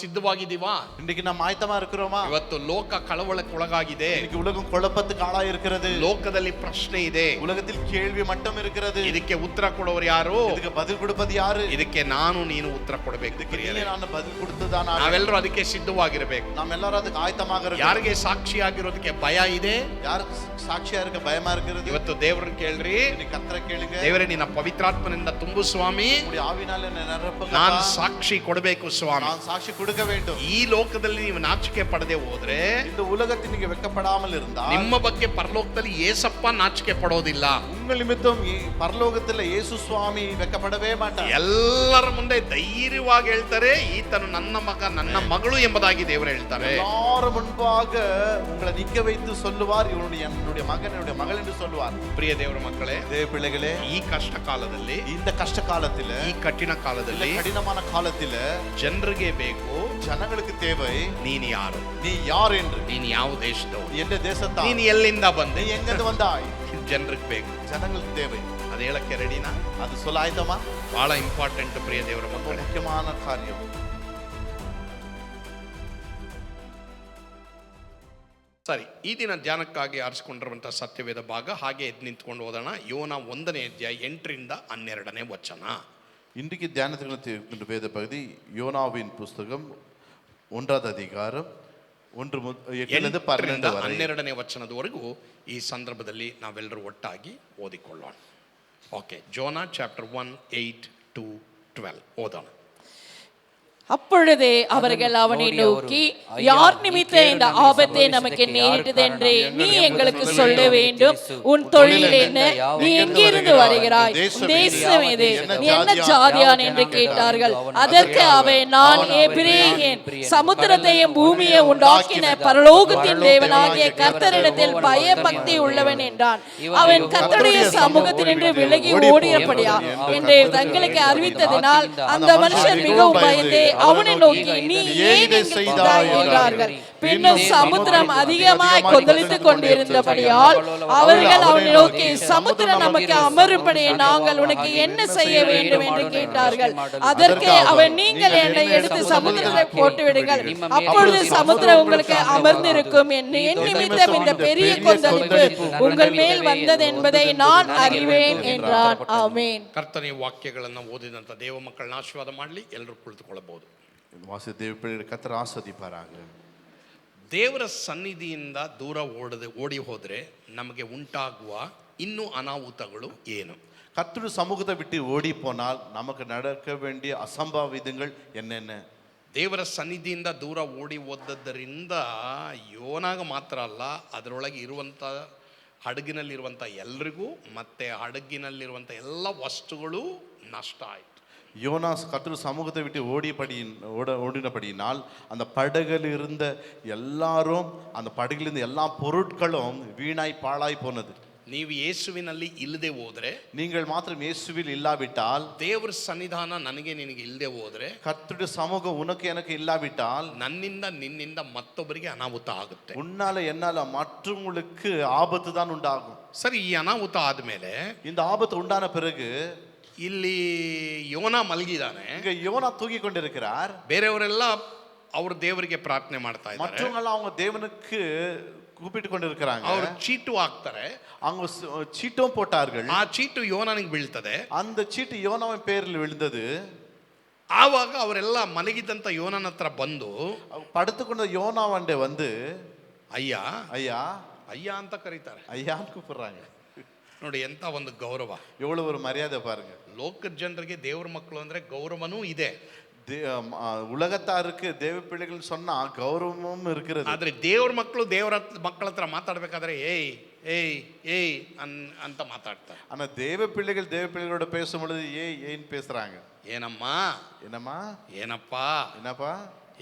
சித்தವಾಗಿದ್ದೀவா? இன்னைக்கு நாம் ஆயத்தமா இருக்கிறோமா? ಇವತ್ತು ಲೋಕ ಕಳವಳಕ್ಕೊಳಗಾಗಿದೆ. இன்னைக்கு உலகம் குழப்பத்துக்கு ஆளா இருக்கிறது. ಲೋಕದಲ್ಲಿ ಪ್ರಶ್ನೆ ಇದೆ. உலகத்தில் கேள்வி மட்டும் இருக்கிறது. ಇದಕ್ಕೆ ಉತ್ತರ ಕೊಡೋರು ಯಾರು? ಇದಕ್ಕೆ பதில் கொடுப்பது ಯಾರು? ಇದಕ್ಕೆ ನಾನು ನೀನು ಉತ್ತರ ಕೊಡಬೇಕು. ಇದಕ್ಕೆ ನಾನು பதில் கொடுத்துதான் ನಾವೆಲ್ಲರೂ ಅದಕ್ಕೆ ಸಿದ್ಧವಾಗಿರಬೇಕು. ನಾವೆಲ್ಲರೂ ಅದಕ್ಕೆ ಆಯತமாக ಇರಬೇಕು. ಯಾರಿಗೆ ಸಾಕ್ಷಿಯಾಗಿರೋದಕ್ಕೆ ಭಯ ಇದೆ? ಯಾರು ಸಾಕ್ಷಿயா இருக்க பயமா இருக்கிறது? ಇವತ್ತು ದೇವರನ್ನ ಕೇಳ್ರಿ. ಕರ್ತನ ಕೇಳಿಗೆ, ದೇವರೇ ನಿನ್ನ ಪವಿತ್ರಾತ್ಮನಿಂದ ತುಂಬು ಸ್ವಾಮಿ. ಉಮ್ಮುடைய ஆவியினாலே நிரப்புங்க. ನಾನು ಸಾಕ್ಷಿ ಕೊಡಬೇಕು ಸ್ವಾಮಿ. ನಾನು ಸಾಕ್ಷಿ கொடுக்க வேண்டும். ಈ ಲೋಕದಲ್ಲಿ ನೀವು ನಾಚಿಕೆ ಪಡದೆ ಹೋದ್ರೆ, இந்த உலகத்தில் நீங்க வெட்கப்படாமல் இருந்தால், ನಿಮ್ಮ ಬಗ್ಗೆ ಪರಲೋಕದಲ್ಲಿ ಯೇಸಪ್ಪ ನಾಚಿಕೆ ಪಡೋದಿಲ್ಲ. உங்கள் நிமித்தம் பரலோகத்தில் ಯೇಸು ಸ್ವಾಮಿ வெட்கப்படவே மாட்டார். ಎಲ್ಲರ ಮುಂದೆ ಧೈರ್ಯವಾಗಿ ಹೇಳ್ತಾರೆ, ಈತನು ನನ್ನ ಮಗ ನನ್ನ ಮಗಳು ಎಂಬುದಾಗಿ ದೇವರು ಹೇಳ್ತಾರೆ. எல்லார முன்பாக உங்களை நிக்க வைத்து சொல்லுவார், என்னுடைய மகன் என்னுடைய மகள் என்று சொல்லுவார். ಪ್ರಿಯ ದೇವರ ಮಕ್ಕಳೇ, தேவ பிள்ளைகளே, ಈ ಕಷ್ಟ ಕಾಲದಲ್ಲಿ, இந்த கஷ்ட காலத்தில், ಈ ಕಠಿಣ ಕಾಲದಲ್ಲಿ, கடினமான காலத்தில் ಜನರಿಗೆ ಬೇಕು, ಜನங்களுக்கு தேவை ನೀನು ಯಾರು, நீ யார் என்று, ನೀನು ಯಾವ ದೇಶದವ, எந்த தேசத்தா, ನೀನು ಎಲ್ಲಿಂದ ಬಂದೆ, நீ எங்கிருந்து வந்தாய், ಜನರಿಗೆ ಬೇಕು. ಜನங்களுக்கு தேவை. ಅದು ಹೇಳಕ್ಕೆ ರೆಡಿನಾ? ಅದು சொல்ல ಆಯ್ತಮ್ಮ? ಬಹಳ ಇಂಪಾರ್ಟೆಂಟ್ ಪ್ರಿಯ ದೇವರ ಮಕ್ಕಳೇ, ಮುಖ್ಯமான ಕಾರ್ಯ. ಸರಿ, ಈ ದಿನ ಧ್ಯಾನಕ್ಕಾಗಿ ಆರಿಸಿಕೊಂಡಿರುವಂತಹ ಸತ್ಯವೇದ ಭಾಗ ಹಾಗೆ ಎದ್ದು ನಿಂತ್ಕೊಂಡು ಓದೋಣ. ಯೋನ 1ನೇ ಅಧ್ಯಾಯ 8ರಿಂದ 12ನೇ ವಚನ. இன்றைக்கு தியானத்துக்கு வேத பகுதி யோனாவின் புஸ்தகம் 1வது அதிகாரம் 1 12ನೇ ವಚನದವರೆಗೂ ಈ ಸಂದರ್ಭದಲ್ಲಿ ನಾವೆಲ್ಲರೂ ಒಟ್ಟಾಗಿ ಓದಿಕೊಳ್ಳೋಣ. ಓಕೆ, ಜೋನಾ ಚಾಪ್ಟರ್ 1 8 to 12 ಓದೋಣ. அப்பொழுதே அவர்கள் அவனை நோக்கி, யார் நிமித்த இந்த ஆபத்தை நமக்கு நேரிட்டதென்றே நீ எங்களுக்கு சொல்ல வேண்டும். உன் தொழில் என்ன? நீ எங்கிருந்து வருகிறாய்? தேசம் எது? நீ என்ன ஜாதியான் என்று கேட்டார்கள். அதற்கு அவன், நான் எபிரேயன், சமுத்திரத்தையும் பூமியை உண்டாக்கின பரலோகத்தின் தேவனாகிய கர்த்தரிடத்தில் பயபக்தி உள்ளவன் என்றான். அவன் கர்த்தருடைய சமூகத்தினின்று விலகி ஓடியபடியா என்று தங்களுக்கு அறிவித்ததினால் அந்த மனுஷன் மிகவும் பயந்தே அவனை நோக்கி, நீ ஏன் செய்தாய் என்றார்கள். பின்னும் சமுத்திரம் அதிகமாய் கொந்தளித்துக் கொண்டிருந்தபடியால் அவர்கள் அவனை நோக்கி, சமுத்திரம் நமக்கு அமரும்படி நாங்கள் உனக்கு என்ன செய்ய வேண்டும் என்று கேட்டார்கள். அதற்கு அவன், நீங்கள் என்னை எடுத்து சமுத்திரத்தை போட்டு விடுங்கள், அப்பொழுது சமுத்திரம் உங்களுக்கு அமர்ந்திருக்கும். என் நிமித்தம் இந்த பெரிய கொந்தளிப்பு உங்கள் மேல் வந்தது என்பதை நான் அறிவேன் என்றான். ஆமென். ಕರ್ತನ ವಾಕ್ಯಗಳನ್ನು ಓದಿದಂತ ದೇವ ಮಕ್ಕಳನ್ನ ಆಶೀರ್ವಾದ ಮಾಡಲಿ. ಎಲ್ಲರೂ ಕುಳಿತುಕೊಳ್ಳಬಹುದು. வாசி தேவ பிள்ளைகளை கர்த்தர் ஆசீர்வதிப்பாராக. ದೇವರ ಸನ್ನಿಧಿಯಿಂದ ದೂರ ಓಡಿ ಹೋದರೆ ನಮಗೆ ಉಂಟಾಗುವ ಇನ್ನೂ ಅನಾಹುತಗಳು ಏನು? கர்த்தருடைய சமூகத்தை விட்டு ஓடி போனால் நமக்கு நடக்க வேண்டிய அசம்பாவிதங்கள் என்னென்ன? ದೇವರ ಸನ್ನಿಧಿಯಿಂದ ದೂರ ಓಡಿ ಹೋದದ್ದರಿಂದ ಯೋನಾಗ ಮಾತ್ರ ಅಲ್ಲ, ಅದರೊಳಗೆ ಇರುವಂಥ ಹಡಗಿನಲ್ಲಿರುವಂಥ ಎಲ್ರಿಗೂ ಮತ್ತೆ ಹಡಗಿನಲ್ಲಿರುವಂಥ ಎಲ್ಲ ವಸ್ತುಗಳು ನಷ್ಟ ಆಯಿತು. யோனாஸ் கர்த்தர் சமூகத்தை விட்டு ஓடினபடியினால் அந்த படகில் இருந்த எல்லாரும், அந்த படகில் இருந்த எல்லா பொருட்களும் வீணாய் பாழாய் போனது. ನೀವು ಯೇಸುವಿನಲ್ಲಿ ಇಲ್ಲದೆ ಹೋದ್ರೆ, நீங்கள் மாத்திரம் இயேசுவில் இல்லாவிட்டால், ದೇವರ ಸನ್ನಿಧಾನ ನನಗೆ ನಿನಗೆ ಇಲ್ಲದೆ ಹೋದ್ರೆ, கர்த்தருடைய சமூகம் உனக்கு எனக்கு இல்லாவிட்டால், ನನ್ನಿಂದ ನಿನ್ನಿಂದ ಮತ್ತೊಬ್ಬರಿಗೆ ಅನಾಹುತ ಆಗುತ್ತೆ. உன்னால என்னால மற்றவங்களுக்கு ஆபத்து தான் உண்டாகும். ಸರಿ, ಈ ಅನಾಹುತ ಆದ್ಮೇಲೆ, இந்த ஆபத்து உண்டான பிறகு ಇಲ್ಲಿ ಯೋನ ಮಲಗಿದಾನೆ, இங்க யோனா தூங்கி கொண்டிருக்கிறார். ಬೇರೆಯವರೆಲ್ಲ ಅವರು ದೇವರಿಗೆ ಪ್ರಾರ್ಥನೆ ಮಾಡ್ತಾ ಇದ್ದಾರೆ, மற்றவங்க அவங்க தேவனுக்கு கூப்பிட்டு கொண்டிருக்கிறாங்க. ಅವರು ಚೀಟು ಹಾಕ್ತಾರೆ, அவங்க சீட்டும் போட்டார்கள். ಆ ಚೀಟು ಯೋನನಿಗೆ ಬೀಳ್ತದೆ. அந்த சீட்டு யோனாவின் பேரில் விழுந்தது. ಆವಾಗ ಅವರೆಲ್ಲ ಮಲಗಿದಂತ ಯೋನನ ಹತ್ರ ಬಂದು, படுத்துக்கொண்ட யோனாவண்டே வந்து, ಅಯ್ಯ ஐயா ಅಯ್ಯ ಅಂತ ಕರೀತಾರೆ. ஐயான்னு கூப்பிடுறாங்க. ನೋಡಿ ಎಂತ ಒಂದು ಗೌರವ, எவ்வளவு ஒரு மரியாதை பாருங்க. ಲೋಕದ ಜನರಿಗೆ ದೇವ್ರ ಮಕ್ಕಳು ಅಂದ್ರೆ ಗೌರವನೂ ಇದೆ, உலகத்தாருக்கு தேவ பிள்ளைகள் சொன்னா கௌரவமும் இருக்கிறது. ಆದ್ರೆ ದೇವ್ರ ಮಕ್ಕಳು ದೇವರ ಮಕ್ಕಳ ಹತ್ರ ಮಾತಾಡ್ಬೇಕಾದ್ರೆ ಏಯ್ ಏಯ್ ಏಯ್ ಅಂತ ಮಾತಾಡ್ತಾರೆ. ஆனா தேவ பிள்ளைகளோட பேசும் பொழுது ஏன் பேசுறாங்க? ಏನಮ್ಮ என்னம்மா, ಏನಪ್ಪಾ, என்னப்பா,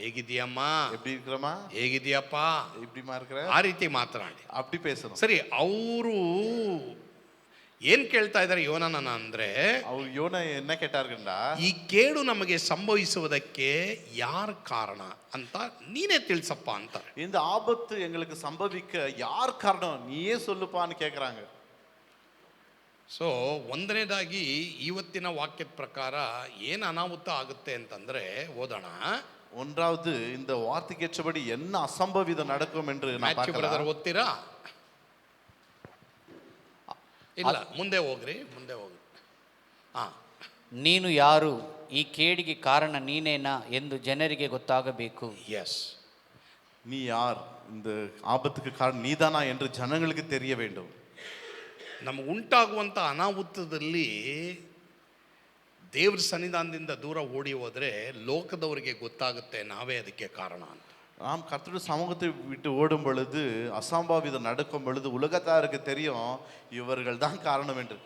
ಹೇಗಿದೀಯಮ್ಮ, எப்படி இருக்கிறமா, ಹೇಗಿದೀಯಪ್ಪ, எப்படிமா இருக்கிற, ಆ ರೀತಿ ಮಾತನಾಡಿ அப்படி பேசணும். ಸರಿ, ಅವರು ಏನ್ ಕೇಳ್ತಾ ಇದ್ದಾರೆ ಯೋನನ ಅಂದ್ರೆ, ಅವ್ರು ಯೋನ என்ன கேட்டார்கள்டா, ಈ ಕೇಡು ನಮಗೆ ಸಂಭವಿಸುವುದಕ್ಕೆ ಯಾರ ಕಾರಣ ಅಂತ ನೀನೇ ತಿಳಿಸಪ್ಪ ಅಂತ. இந்த ஆபத்து எங்களுக்கு சம்பவிக்க யார் காரணம் நீயே சொல்லுப்பான்னு கேக்குறாங்க. ಸೊ ಒಂದನೇದಾಗಿ ಇವತ್ತಿನ ವಾಕ್ಯದ ಪ್ರಕಾರ ಏನು ಅನಾಹುತ ಆಗುತ್ತೆ ಅಂತಂದ್ರೆ ಓದೋಣ. ஒன்றாவது இந்த வார்த்தைக்கு ஏற்றபடி என்ன அசம்பவிதம் நடக்கும் என்று நான் ಮ್ಯಾಥ್ಯೂ ಬ್ರದರ್ பார்க்கலாம். ಓದ್ತೀರಾ? ಇಲ್ಲ, ಮುಂದೆ ಹೋಗ್ರಿ. ಹಾ, ನೀನು ಯಾರು, ಈ ಕೇಡಿಗೆ ಕಾರಣ ನೀನೇನಾ ಎಂದು ಜನರಿಗೆ ಗೊತ್ತಾಗಬೇಕು. ಎಸ್. நீ யார், இந்த ஆபத்துக்கு காரணம் நீதானா என்று ஜனங்களுக்கு தெரிய வேண்டும். ನಮಗೆ ಉಂಟಾಗುವಂಥ ಅನಾಹುತದಲ್ಲಿ ದೇವ್ರ ಸನ್ನಿಧಾನದಿಂದ ದೂರ ಓಡಿ ಹೋದ್ರೆ ಲೋಕದವರಿಗೆ ಗೊತ್ತಾಗುತ್ತೆ ನಾವೇ ಅದಕ್ಕೆ ಕಾರಣ ಅಂತ. நாம் கர்த்தருடைய சமூகத்தை விட்டு ஓடும் பொழுது, அசம்பாவிதம் நடக்கும் பொழுது உலகத்தாருக்கு தெரியும் இவர்கள் தான் காரணம் என்று.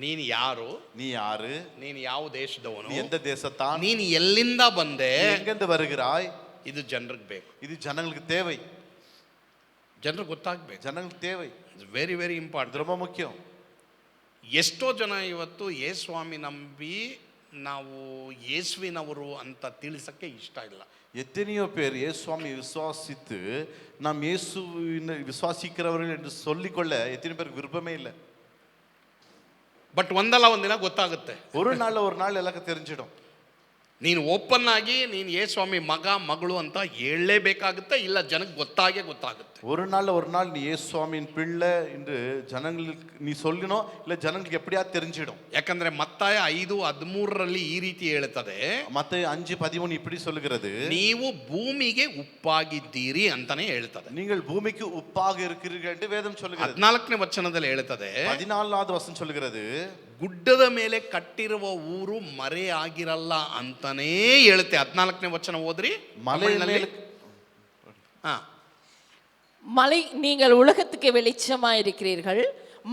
ನೀನು ಯಾರು, நீ யாரு, ನೀನು ಯಾವ ದೇಶದವನು, நீ எந்த தேசத்தான், ನೀನು ಎಲ್ಲಿಂದ ಬಂದೆ, நீ எங்கிருந்து வருகிறாய், ಇದು ಜನರಿಗೆ ಬೇಕು. இது ஜனங்களுக்கு தேவை. ಜನರಿಗೆ ಗೊತ್ತಾಗಬೇಕು. ஜனங்களுக்கு தேவை. ಇಟ್ಸ್ ವೆರಿ ವೆರಿ இது ಇಂಪಾರ್ಟೆಂಟ್. ரொம்ப முக்கியம். ಎಷ್ಟೋ ಜನ ಇವತ್ತು ಯೇಸುಸ್ವಾಮಿ ನಂಬಿ ನಾವು ಯೇಸುವಿನವರು ಅಂತ ತಿಳಿಸಕ್ಕೆ ಇಷ್ಟ ಇಲ್ಲ. எத்தனையோ பேர் இயேசுவாமி விசுவாசித்து நாம் இயேசுவினை விசுவாசிக்கிறவர்கள் என்று சொல்லிக்கொள்ள எத்தனை பேருக்கு விருப்பமே இல்லை. ಬಟ್ ಒಂದಲ್ಲ ಒಂದಿನ ಗೊತ್ತಾಗುತ್ತೆ. ஒரு நாள் எல்லாருக்கும் தெரிஞ்சிடும். ನೀನು ಓಪನ್ ಆಗಿ ನೀನು ಯೇಸುಸ್ವಾಮಿ ಮಗ ಮಗಳು ಅಂತ ಹೇಳಲೇಬೇಕಾಗುತ್ತೆ, ಇಲ್ಲ ಜನಕ್ಕೆ ಗೊತ್ತಾಗುತ್ತೆ. ஒரு நாள் நீ இயேசுவாமியின் பிள்ளை என்று ஜனங்களுக்கு நீ சொல்லணும், இல்ல ஜனங்களுக்கு எப்படியாவது தெரிஞ்சிடும். ಯಾಕಂದ್ರೆ ಮತ್ತಾಯ 5:13 ಈ ರೀತಿ ಹೇಳ್ತದೆ, மத்தேயு 5:13 இப்படி சொல்லுகிறது, ನೀವು ಭೂಮಿಗೆ ಉಪ್ಪಾಗಿದ್ದೀರಿ ಅಂತಾನೆ ಹೇಳ್ತದೆ. நீங்கள் பூமிக்கு உப்பாக இருக்கிறீர்கள் என்று வேதம் சொல்லுகிறது. 14ನೇ ವಚನದಲ್ಲಿ ಹೇಳ್ತದೆ, 14வது வசனம் சொல்லுகிறது, ಗುಡ್ಡದ ಮೇಲೆ ಕಟ್ಟಿರುವ ಊರು ಮರೆ ಆಗಿರಲ್ಲ ಅಂತಾನೇ ಹೇಳುತ್ತೆ. 14ನೇ ವಚನ ಓದ್ರಿ. மலை மேல் ಹಾ, மலை, நீங்கள் உலகத்துக்கு வெளிச்சமா இருக்கிறீர்கள்,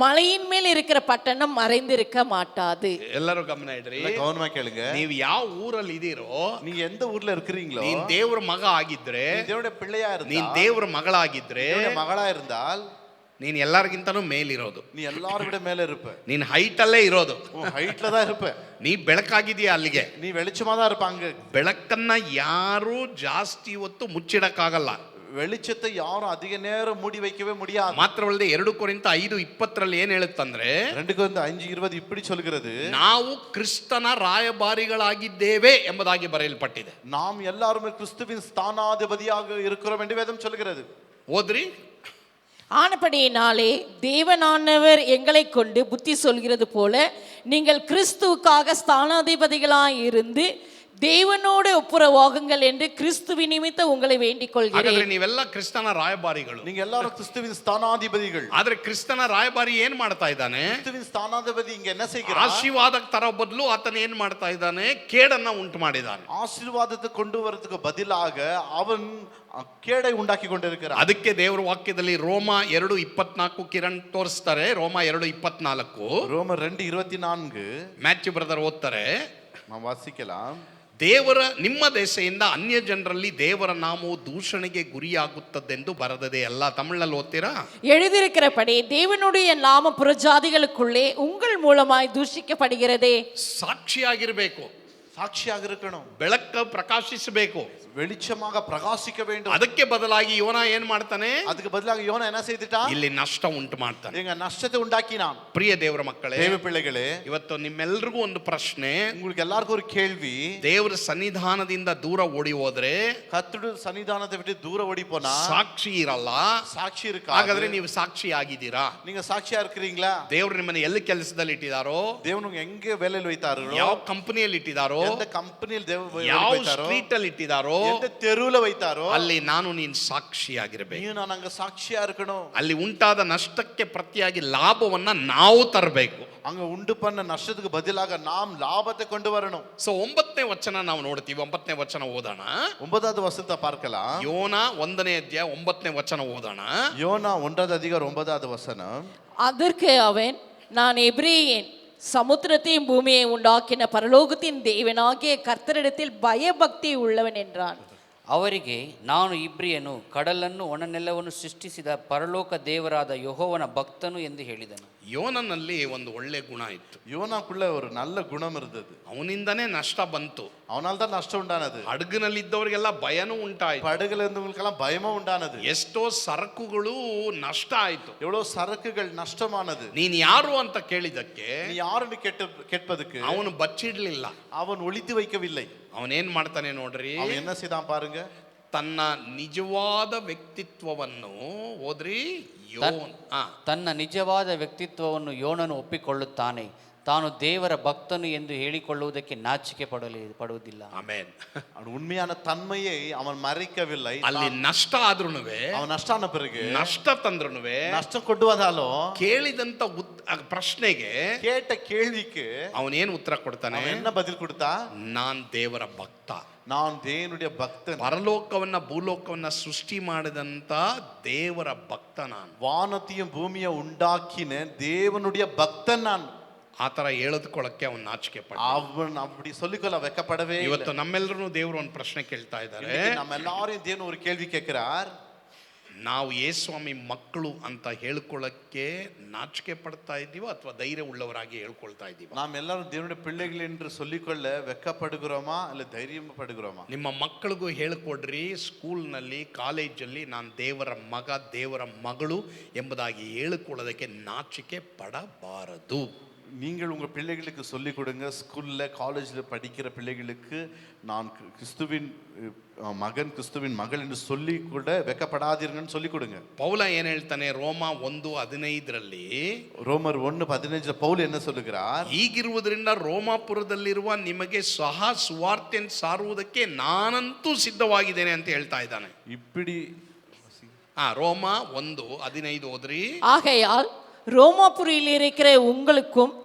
மலையின் மேல் இருக்கிற பட்டணம் மறைந்திருக்க மாட்டாது. ಎಲ್ಲರೂ ಗಮನ ಇಡ್ರಿ, கவனமா கேளுங்க. ನೀವು ಯಾವ ಊರಲ್ಲಿ ಇದೀರೋ, நீங்க எந்த ஊர்ல இருக்கிறீங்களோ, ನೀನ್ ದೇವ್ರ ಮಗ ಆಗಿದ್ರೆ, தேவனுடைய பிள்ளையா இருந்தா, ನೀನ್ ದೇವ್ರ ಮಗಳಾಗಿದ್ರೆ, தேவனுடைய மகளா இருந்தால், ನೀನ್ ಎಲ್ಲರಿಗಿಂತನೂ ಮೇಲಿರೋದು. நீ எல்லாரும் விட மேல இருப்ப. ನೀನ್ ಹೈಟ್ ಅಲ್ಲೇ ಇರೋದು. ஹைட்ல தான் இருப்ப. ನೀ ಬೆಳಕಾಗಿದೀಯ ಅಲ್ಲಿಗೆ. நீ வெளிச்சமா தான் இருப்ப. அங்க ಬೆಳಕನ್ನ ಯಾರು ಜಾಸ್ತಿ ಹೊತ್ತು ಮುಚ್ಚಿಡಕ್ಕಾಗಲ್ಲ. வெளிச்சத்தை யாரும் அதிக நேரம் மூடி வைக்கவே முடியாது. ಮಾತ್ರವಲ್ಲದೆ 2 ಕೊರಿಂಥ 5:20 ಏನ್ ಹೇಳುತ್ತಂದ್ರೆ, 2 கொரிந்தியர் 5:20 இப்படி சொல்கிறது, ನಾವು ಕ್ರಿಸ್ತನ ರಾಯಭಾರಿಗಳಾಗಿದ್ದೇವೆ ಎಂಬುದಾಗಿ ಬರೆಯಲ್ಪಟ್ಟಿದೆ. நாம் எல்லாரும் கிறிஸ்துவின் ஸ்தானாதிபதியாக இருக்கிறோம் என்று வேதம் சொல்கிறது. ಓದ್ರಿ. ஆனபடியினாலே தேவனானவர் எங்களை கொண்டு புத்தி சொல்கிறது போல நீங்கள் கிறிஸ்துவுக்காக ஸ்தானாதிபதிகளாய் இருந்து தேவனோடு ஒப்புரவாகுங்கள் என்று கிறிஸ்துவின் நிமித்த உங்களை வேண்டிக் ಹಾಗಾದ್ರೆ கொள்கிறேன். ನೀವೆಲ್ಲ ಕ್ರಿಸ್ತನ ರಾಯಭಾರಿಗಳು. நீங்க எல்லாரும் கிறிஸ்துவின் ஸ்தானாதிபதிகள். ಆದ್ರೆ ಕ್ರಿಸ್ತನ ರಾಯಭಾರಿ ಏನ್ ಮಾಡ್ತಾ ಇದ್ದಾನೆ? கிறிஸ்துவின் ஸ்தானாதிபதி இங்க என்ன செய்கிறார்? ಆಶೀರ್ವಾದ ತರ ಬದಲು ಆತನ ಏನ್ ಮಾಡ್ತಾ ಇದ್ದಾನೆ? ಕೇಡನ್ನ ಉಂಟು ಮಾಡಿದ್ದಾನೆ. ஆசீர்வாதத்தை கொண்டு வரதுக்கு பதிலாக அவன் ಕೇಡை ಉಂಟಾಕಿ ಕೊಂಡಿರುತ್ತಾರೆ. ಅದಕ್ಕೆ ದೇವರ ವಾಕ್ಯದಲ್ಲಿ ರೋಮ 2:24 ಕಿರಣ್ ತೋರಿಸ್ತಾರೆ. ರೋಮ 2:24, ரோமர் 2:24 ಮ್ಯಾಥ್ಯೂ ಬ್ರದರ್ ಓದ್ತಾರೆ. நாம் வாசிக்கலாம். ದೇವರ ನಿಮ್ಮ ದೇಶದಿಂದ ಅನ್ಯ ಜನರಲ್ಲಿ ದೇವರ ನಾಮವು ದೂಷಣೆಗೆ ಗುರಿಯಾಗುತ್ತದೆಂದು ಬರೆದದೆ. ಎಲ್ಲ ತಮಿಳಲ್ಲಿ ಓದ್ತೀರಾ? எழுதியிருக்கிறபடி தேவனுடைய நாம புறஜாதிகளுக்குள்ளே உங்கள் மூலமாய் தூஷிக்கப்படுகிறதே. ಸಾಕ್ಷಿಯಾಗಿರಬೇಕು, சாட்சியாக இருக்கணும், ಬೆಳಕ ಪ್ರಕಾಶಿಸಬೇಕು, வெளிச்சமாக பிரகாசிக்க வேண்டும். ಅದಕ್ಕೆ ಬದಲಾಗಿ ಯೋನ ಏನ್ ಮಾಡ್ತಾನೆ? அதுக்கு பதிலாக யோனா என்ன செய்துட்டான்? ಇಲ್ಲಿ ನಷ್ಟ ಉಂಟು ಮಾಡ್ತಾನೆ. எங்க நஷ்டத்தை உண்டாக்கினான். ಪ್ರಿಯ ದೇವರ ಮಕ್ಕಳೇ, தேவ பிள்ளைகளே, ಇವತ್ತು ನಿಮ್ಮೆಲ್ರಿಗೂ ಒಂದು ಪ್ರಶ್ನೆ. உங்களுக்கு எல்லாருக்கும் ஒரு கேள்வி. ದೇವರ ಸನ್ನಿಧಾನದಿಂದ ದೂರ ಓಡಿ ಹೋದ್ರೆ, கர்த்தருடைய சன்னிதானத்தை விட்டு தூர ஓடி போனா ಸಾಕ್ಷಿ ಇರಲ್ಲ. சாட்சி இருக்கா? ಹಾಗಾದ್ರೆ ನೀವು ಸಾಕ್ಷಿ ಆಗಿದ್ದೀರಾ? நீங்க சாட்சியா இருக்கிறீங்களா? ದೇವರು ನಿಮ್ಮನ್ನ ಎಲ್ಲಿ ಕೆಲಸದಲ್ಲಿ ಇಟ್ಟಿದಾರೋ, தேவன் எங்க வேலையில் வைத்தாரோ, ಯಾವ ಕಂಪನಿಯಲ್ಲಿ ಇಟ್ಟಿದಾರೋ, எந்த கம்பெனியில் தேவ ಯಾವ வைத்தாரோ, ಸ್ಟ್ರೀಟ್ ಅಲ್ಲಿ ಇಟ್ಟಿದಾರೋ, எந்த தெருவுல வைத்தாரோ, ಅಲ್ಲಿ ನಾನು ನೀನು ಸಾಕ್ಷಿಯಾಗಿರಬೇಕು. நீ நான் அங்க சாட்சியா இருக்கணும். ಅಲ್ಲಿ ಉಂಟಾದ ನಷ್ಟಕ್ಕೆ ಪ್ರತಿಯಾಗಿ ಲಾಭವನ್ನ ನಾವು ತರಬೇಕು. அங்க உண்டு பண்ண நஷ்டத்துக்கு பதிலாக நாம் லாபத்தை கொண்டு வரணும். ಸೊ 9ನೇ ವಚನ ನಾವು ನೋಡ್ತೀವಿ. 9ನೇ ವಚನ ಓದೋಣ. 9வது வசனத்தை பார்க்கலாம். ಯೋನ 1ನೇ ಅಧ್ಯಾಯ 9ನೇ ವಚನ ಓದೋಣ. யோனா 1வது அதிகாரம் 9வது வசனம். அதற்கு அவன், நான் எபிரேயன், சமுத்திரத்தையும் பூமியை உண்டாக்கின பரலோகத்தின் தேவனாகிய கர்த்தரிடத்தில் பயபக்தி உள்ளவன் என்றான். ಅವರಿಗೆ, ನಾನು ಇಬ್ರಿಯನು, ಕಡಲನ್ನು ಒಣನೆಲ್ಲವನ್ನು ಸೃಷ್ಟಿಸಿದ ಪರಲೋಕ ದೇವರಾದ ಯೆಹೋವನ ಭಕ್ತನು ಎಂದು ಹೇಳಿದನು. ಯೋನನಲ್ಲಿ ಒಂದು ಒಳ್ಳೆ ಗುಣ ಇತ್ತು. யோனாக்குள்ள ஒரு நல்ல குணம் இருந்தது. ಅವನಿಂದನೇ ನಷ್ಟ ಬಂತು. அவனால் தான் நஷ்டம் உண்டானது. ಹಡಗಿನಲ್ಲಿದ್ದವರಿಗೆಲ್ಲ ಭಯನೂ ಉಂಟಾಯ್ತು. படகுல இருந்தவங்களுக்கெல்லாம் பயமும் உண்டானது. ಎಷ್ಟೋ ಸರಕುಗಳು ನಷ್ಟ ಆಯ್ತು. எவ்வளவு சரக்குகள் நஷ்டமானது. ನೀನ್ ಯಾರು ಅಂತ ಕೇಳಿದಕ್ಕೆ நீ யாருன்னு கேட்பதுக்கு ಅವನು ಬಚ್ಚಿಡ್ಲಿಲ್ಲ. அவன் ஒளித்து வைக்கவில்லை. ಅವನೇನ್ ಮಾಡ್ತಾನೆ ನೋಡ್ರಿ, அவன் என்ன செய்தான் பாருங்க, ತನ್ನ ನಿಜವಾದ ವ್ಯಕ್ತಿತ್ವವನ್ನು ಓದ್ರಿ. ಯೋನ್ ತನ್ನ ನಿಜವಾದ ವ್ಯಕ್ತಿತ್ವವನ್ನು ಯೋನನು ಒಪ್ಪಿಕೊಳ್ಳುತ್ತಾನೆ. ತಾನು ದೇವರ ಭಕ್ತನು ಎಂದು ಹೇಳಿಕೊಳ್ಳುವುದಕ್ಕೆ ನಾಚಿಕೆ ಪಡುವುದಿಲ್ಲ. ಆಮೆನ್. அவன் உண்மையான தன்மையை அவன் மறைக்கவில்லை. ಅಲ್ಲಿ ನಷ್ಟ ಆದ್ರೂನುವೆ, அவன் ನಷ್ಟಾನ பிறகு ನಷ್ಟ ತಂದ್ರೂನುವೆ, நஷ்டம் கொண்டு வந்தாலும் ಕೇಳಿದಂತ ಪ್ರಶ್ನೆಗೆ, கேட்ட கேள்விக்கு ಅವನೇನು ಉತ್ತರ ಕೊಡ್ತಾನೆ? அவன் என்ன பதில் கொடுத்தா? ನಾನ್ ದೇವರ ಭಕ್ತ, நான் தேவனுடைய பக்தன், ಪರಲೋಕವನ್ನ ಭೂಲೋಕವನ್ನ ಸೃಷ್ಟಿ ಮಾಡಿದಂತ ದೇವರ ಭಕ್ತ ನಾನು, வானத்தையும் பூமியை உண்டாக்கின தேவனுடைய பக்தன் நான். ಆತರ ಹೇಳದ್ಕೊಳಕ್ಕೆ ಅವನ್ ನಾಚಿಕೆ ಪಡ. அவன் அப்படி சொல்லிக்கொள்ள வெக்கப்படவே இல்லை. ಇವತ್ತು ನಮ್ಮೆಲ್ಲರೂ ದೇವರು ಒಂದು ಪ್ರಶ್ನೆ ಕೇಳ್ತಾ ಇದ್ದಾರೆ. இன்னைக்கு நம்ம எல்லாரையும் தேவன் ஒரு கேள்வி கேட்கிறார். ನಾವು ಯೇಸುಸ್ವಾಮಿ ಮಕ್ಕಳು ಅಂತ ಹೇಳ್ಕೊಳ್ಳಕ್ಕೆ ನಾಚಿಕೆ ಪಡ್ತಾ ಇದ್ದೀವ ಅಥವಾ ಧೈರ್ಯ ಉಳ್ಳವರಾಗಿ ಹೇಳ್ಕೊಳ್ತಾ ಇದ್ದೀವ? நாம் எல்லாரும் தேவனுடைய பிள்ளைகள் என்று சொல்லிக்கொள்ள வெக்கப்படுகிறோமா இல்ல தைரியம் படுகிறோமா? ನಿಮ್ಮ ಮಕ್ಕಳಿಗೂ ಹೇಳ್ಕೊಡ್ರಿ, ಸ್ಕೂಲ್ನಲ್ಲಿ ಕಾಲೇಜಲ್ಲಿ ನಾನು ದೇವರ ಮಗ ದೇವರ ಮಗಳು ಎಂಬುದಾಗಿ ಹೇಳಿಕೊಳ್ಳೋದಕ್ಕೆ ನಾಚಿಕೆ ಪಡಬಾರದು. நீங்கள் உங்கள் பிள்ளைகளுக்கு சொல்லிக் கொடுங்க. ஸ்கூல்ல காலேஜில் படிக்கிற பிள்ளைகளுக்கு நான் கிறிஸ்துவின் மகன் கிறிஸ்துவின் மகள் என்று சொல்லி கூட வெக்கப்படாதீர்கள்னு சொல்லி கொடுங்க. ಪೌಲ ಏನ್ ಹೇಳ್ತಾನೆ? ರೋಮ 1:15 ரோமர் 1:15 பவுல் என்ன சொல்லுகிறார்? ಹೀಗಿರುವುದರಿಂದ ರೋಮಾಪುರದಲ್ಲಿರುವ ನಿಮಗೆ ಸಹ ಸುವಾರ್ತೆಯನ್ನು ಸಾರುವುದಕ್ಕೆ ನಾನಂತೂ ಸಿದ್ಧವಾಗಿದ್ದೇನೆ ಅಂತ ಹೇಳ್ತಾ ಇದ್ದಾನೆ. இப்படி ರೋಮ 1:15 ಓದ್ರಿ. ஆகையால் ரோமாபுரியில் இருக்கிற உங்களுக்கும்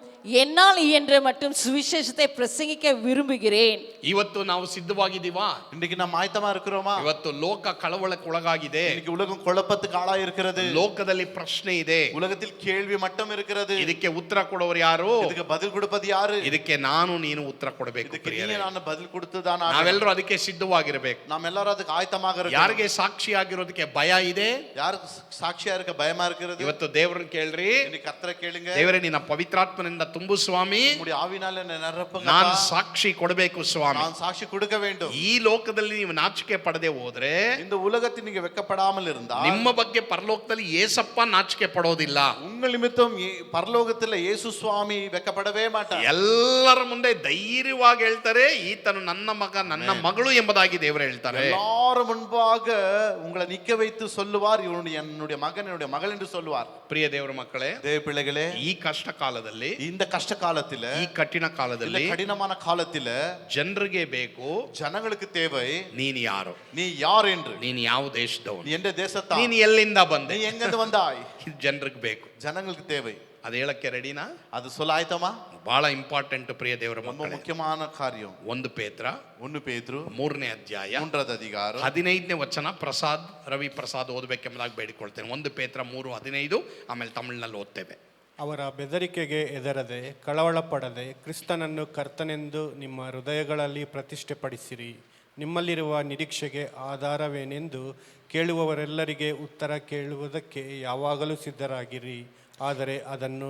என்னால் இயன்ற மட்டும் சுவிசேஷத்தை பிரசங்கிக்க விரும்புகிறேன். ಇವತ್ತು ನಾವು ಸಿದ್ಧವಾಗಿದ್ದೀವಾ? இன்னைக்கு நம்ம ஆயத்தமா இருக்கிறோமா? ಇವತ್ತು ಲೋಕ ಕಳವಳಕ್ಕೆ ಒಳಗಾಗಿದೆ. இன்னைக்கு உலகம் குழப்பத்துக்கு ஆளாய் இருக்கிறது. ಲೋಕದಲ್ಲಿ ಪ್ರಶ್ನೆ ಇದೆ, உலகத்தில் கேள்வி மட்டும் இருக்கிறது. ಇದಕ್ಕೆ ಉತ್ತರ ಕೊಡೋರು ಯಾರು? ಇದಕ್ಕೆ பதில் கொடுப்பது ಯಾರು? ಇದಕ್ಕೆ ನಾನು ನೀನು ಉತ್ತರ ಕೊಡಬೇಕು. ಇದಕ್ಕೆ ನಾನು பதில் கொடுத்துதான் ನಾವೆಲ್ಲರೂ ಅದಕ್ಕೆ ಸಿದ್ಧವಾಗಿರಬೇಕು. ನಾಮೆಲ್ಲರೂ ಅದಕ್ಕೆ ಆಯತமாக ಇರಬೇಕು. ಯಾರಿಗೆ ಸಾಕ್ಷಿಯಾಗಿರೋದಕ್ಕೆ ಭಯ ಇದೆ? ಯಾರಿಗೆ ಸಾಕ್ಷಿயா இருக்க பயமா இருக்கிறது? ಇವತ್ತು ದೇವರನ್ನ ಕೇಳ್ರಿ. இன்னைக்கு ಕರ್ತரை ಕೇಳುங்க. ದೇವರೇ ನಿನ್ನ ಪವಿತ್ರಾತ್ಮನಿಂದ ತುಂಬು ಸ್ವಾಮಿ, உம்முடைய ஆவியினால என்னை நிரப்புங்க. ನಾನು ಸಾಕ್ಷಿ ಕೊಡಬೇಕು ಸ್ವಾಮಿ. நான் சாட்சி கொடுக்க வேண்டும். ಈ ಲೋಕದಲ್ಲಿ ನೀವು ನಾಚಿಕೆ ಪಡದೆ ಹೋದ್ರೆ, இந்த உலகத்தில் நீங்க வெட்கப்படாமல் இருந்தால், ನಿಮ್ಮ ಬಗ್ಗೆ ಪರಲೋಕದಲ್ಲಿ ಯೇಸಪ್ಪ ನಾಚಿಕೆ ಪಡೋದಿಲ್ಲ. உங்கள் நிமித்தம் பரலோகத்தில் இயேசு சுவாமி வெட்கப்படவே மாட்டார். ಎಲ್ಲರ ಮುಂದೆ ಧೈರ್ಯವಾಗಿ ಹೇಳ್ತಾರೆ, ಈತನು ನನ್ನ ಮಗ ನನ್ನ ಮಗಳು ಎಂಬುದಾಗಿ ದೇವರು ಹೇಳ್ತಾರೆ. எல்லாரும் முன்பாக உங்களை நிக்க வைத்து சொல்லுவார், என்னுடைய மகன் என்னுடைய மகள் என்று சொல்லுவார். ಪ್ರಿಯ ದೇವರ ಮಕ್ಕಳೇ, தேவ பிள்ளைகளே, ಈ ಕಷ್ಟ ಕಾಲದಲ್ಲಿ, இந்த கஷ்ட காலத்துல, ಈ ಕಠಿಣ ಕಾಲದಲ್ಲಿ, கடினமான காலத்துல ಜನರಿಗೆ ಬೇಕು, ஜனங்களுக்கு தேவை ನೀನು ಯಾರು, நீ யார் என்று, ನೀನು ಯಾವ ದೇಶದವನು, நீ எந்த தேசத்தா, ನೀನು ಎಲ್ಲಿಂದ ಬಂದೆ, நீ எங்கிருந்து வந்தாய். ಇದು ಜನರಿಗೆ ಬೇಕು. ஜனங்களுக்கு தேவை. ಅದು ಹೇಳಕ್ಕೆ ರೆಡಿನಾ? அது சொல்ல ஆயத்தமா? ಬಹಳ ಇಂಪಾರ್ಟೆಂಟ್ ಪ್ರಿಯ ದೇವರ ரொம்ப ಮಕ್ಕಳೇ. முக்கியமான காரியம். 1 ಪೇತ್ರ 1 பேதுரு 3ನೇ ಅಧ್ಯಾಯ 3வது அதிகாரம் 15ನೇ ವಚನ ರವಿ ಪ್ರಸಾದ್ ಓದಬೇಕೆಂಬುದಾಗಿ ಬೇಡಿಕೊಳ್ತೇನೆ. 1 ಪೇತ್ರ 3:15, ಆಮೇಲೆ ತಮಿಳಿನಲ್ಲಿ ಓದ್ತೇವೆ. ಅವರ ಬೆದರಿಕೆಗೆ ಹೆದರದೆ ಕಳವಳಪಡದೆ ಕ್ರಿಸ್ತನನ್ನು ಕರ್ತನೆಂದು ನಿಮ್ಮ ಹೃದಯಗಳಲ್ಲಿ ಪ್ರತಿಷ್ಠೆಪಡಿಸಿರಿ. ನಿಮ್ಮಲ್ಲಿರುವ ನಿರೀಕ್ಷೆಗೆ ಆಧಾರವೇನೆಂದು ಕೇಳುವವರೆಲ್ಲರಿಗೆ ಉತ್ತರ ಕೇಳುವುದಕ್ಕೆ ಯಾವಾಗಲೂ ಸಿದ್ಧರಾಗಿರಿ. ಆದರೆ ಅದನ್ನು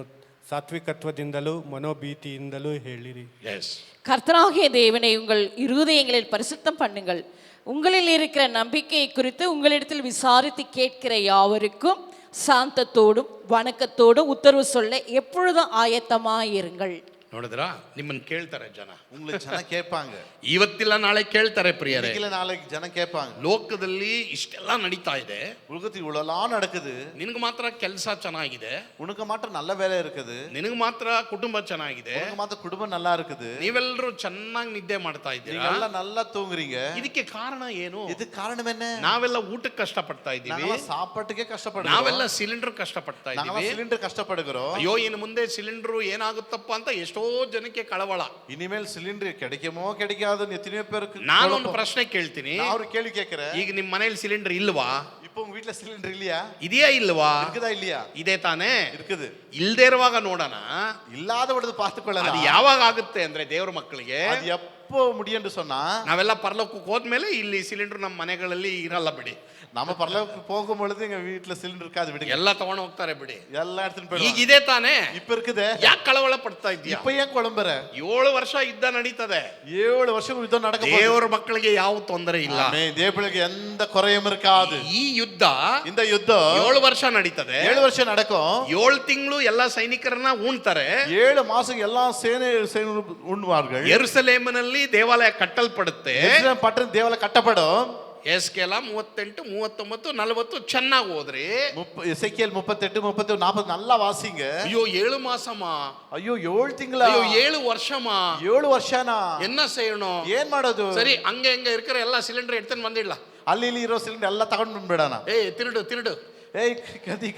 சாத்விகத்துவದಿಂದಲೂ மனோபீதிಯಿಂದಲೂ ಹೇಳಿರಿ. கர்த்தராகிய தேவனை உங்கள் இருதயங்களில் பரிசுத்தம் பண்ணுங்கள். உங்களில் இருக்கிற நம்பிக்கையை குறித்து உங்களிடத்தில் விசாரித்து கேட்கிற யாவருக்கும் சாந்தத்தோடும் வணக்கத்தோடும் உத்தரவு சொல்ல எப்பொழுதும் ஆயத்தமாயிருங்கள். ನೋಡಿದ್ರಾ? ನಿಮ್ಮನ್ನು ಕೇಳ್ತಾರೆ ಜನ. உங்களை ஜன கேட்பாங்க. ಇವತ್ತಿಲ್ಲ ನಾಳೆ ಕೇಳ್ತಾರೆ ಪ್ರಿಯರೇ. இன்னைக்கு நாளைக்கு ஜன கேட்பாங்க. ಲೋಕದಲ್ಲಿ ಇಷ್ಟೆಲ್ಲ ನಡೀತಾ ಇದೆ, உலகத்தில் இவ்வளவுலாம் நடக்குது, ನಿನಗೆ ಮಾತ್ರ ಕೆಲಸ ಚೆನ್ನಾಗಿದೆ, உனக்கு மாத்திரம் நல்ல வேலை இருக்குது, ನಿನಗೆ ಮಾತ್ರ ಕುಟುಂಬ ಚೆನ್ನಾಗಿದೆ, உனக்கு மாத்திரம் குடும்பம் நல்லா இருக்குது, ನೀವೆಲ್ಲರೂ ಚೆನ್ನಾಗಿ ನಿದ್ದೆ ಮಾಡ್ತಾ ಇದ್ದೀರಾ, நீங்க நல்லா தூங்குறீங்க. ಇದಕ್ಕೆ ಕಾರಣ ಏನು? இது காரணம் என்ன? ನಾವೆಲ್ಲ ಊಟಕ್ಕೆ ಕಷ್ಟಪಡ್ತಾ ಇದ್ದೀವಿ, நாங்க சாப்பாட்டுக்கே ಕಷ್ಟಪಡ್ತೀವಿ, ನಾವೆಲ್ಲ ಸಿಲಿಂಡರ್ ಕಷ್ಟಪಡ್ತಾ நாங்க ಇದ್ದೀವಿ, ಸಿಲಿಂಡರ್ ಕಷ್ಟಪಡುகிறோம். ಅಯ್ಯೋ ಇನ್ನು ಮುಂದೆ ಸಿಲಿಂಡರ್ ಏನಾಗುತ್ತಪ್ಪ ಅಂತ ಎಷ್ಟೋ ಜನಕ್ಕೆ ಕಳವಳ. இனிமேல் சிலிண்டர் கிடைக்குமோ கிடைக்காதுன்னு எத்தனையோ பேருக்கு. ನಾನು ಒಂದು ಪ್ರಶ್ನೆ ಕೇಳ್ತೀನಿ. நான் ஒரு கேள்வி கேட்கிறேன். ಈಗ ನಿಮ್ಮ ಮನೆಯಲ್ಲಿ ಸಿಲಿಂಡರ್ ಇಲ್ವಾ? இப்போ உங்க வீட்ல சிலிண்டர் இல்லையா? ಇದೆಯಾ ಇಲ್ವಾ? இருக்குதா இல்லையா? ಇದೆ ತಾನೇ? இருக்குது. ಇಲ್ದೇ ಇರುವಾಗ ನೋಡೋಣ, இல்லாத ಬಿಡದು பார்த்துಕೊಳ್ಳலாம். ಅದು ಯಾವಾಗ ಆಗುತ್ತೆ ಅಂದ್ರೆ ದೇವರ ಮಕ್ಕಳಿಗೆ ಅದು எப்போ முடியும் என்று சொன்னா, ನಾವೆಲ್ಲ ಪರಲೋಕಕ್ಕೆ ಹೋದ್ಮೇಲೆ ಇಲ್ಲಿ ಸಿಲಿಂಡರ್ ನಮ್ಮ ಮನೆಗಳಲ್ಲಿ ಇರಲ್ಲ ಬಿಡಿ. நம்ம பரலோகத்துக்கு போகும் பொழுது எங்க வீட்ல சிலிண்டர் இருக்காது விடுங்க. ಎಲ್ಲ ತಗೊಂಡು ಹೋಗ್ತಾರೆ ಬಿಡಿ. ಎಲ್ಲ எடுத்துட்டு போயிடுவாங்க. ಈಗ ಇದೆ ತಾನೇ? இப்ப இருக்குது. ಯಾಕೆ ಕಳವಳ ಪಡ್ತಾ ಇದ್ದೀಯಾ? இப்ப ஏன் குழம்புற? 7 ವರ್ಷ ಯುದ್ಧ ನಡೀತದೆ. 7 ವರ್ಷம் ಯುದ್ಧ நடக்க போகுது. ದೇವರ ಮಕ್ಕಳಿಗೆ ಯಾವ ತೊಂದರೆ ಇಲ್ಲ. ಆಮೆನ್. ದೇವರಿಗೆ எந்த குறையும் இருக்காது. ಈ ಯುದ್ಧ, இந்த யுத்தம் 7 ವರ್ಷ ನಡೀತದೆ. 7 ವರ್ಷ நடக்கும். 7 ತಿಂಗಳು ಎಲ್ಲ ಸೈನಿಕರನ್ನ ಉಣ್ತಾರೆ. 7 மாசம் எல்லா சேனை உண்ணுவார்கள். ಯೆರೂಸಲೇಮಿನಲ್ಲಿ ವರ್ಷದಲ್ಲಿ ದೇವಾಲಯ ಕಟ್ಟಲ್ಪಡುತ್ತೆ. ಯೆರೂಸಲೇಮ್ ಪಟ್ಟಣ ದೇವಾಲಯ ಕಟ್ಟಪடும். ಎಸ್ಕೇಲ 38, 39, 40 ಚೆನ್ನಾಗಿ ಹೋದ್ರಿ. எசேக்கியேல் 38, 30, 40 நல்லா வாசிங்க. ஐயோ 7 மாசமா, ಅಯ್ಯೋ 7 ತಿಂಗಳ, ஐயோ 7 வருஷமா, 7 ವರ್ಷನಾ, என்ன செய்யணும்? ಏನ್ ಮಾಡೋದು? சரி, அங்க இங்க இருக்கிற எல்லா சிலிண்டர் எடுத்துன்னு வந்துடலாம். ಅಲ್ಲಿ ಇಲ್ಲಿ ಇರೋ ಸಿಲಿಂಡರ್ ಎಲ್ಲ ತಗೊಂಡು ಬಂದ್ಬಿಡೋಣ. ಏಯ್ ತಿರುಡು ಏಯ್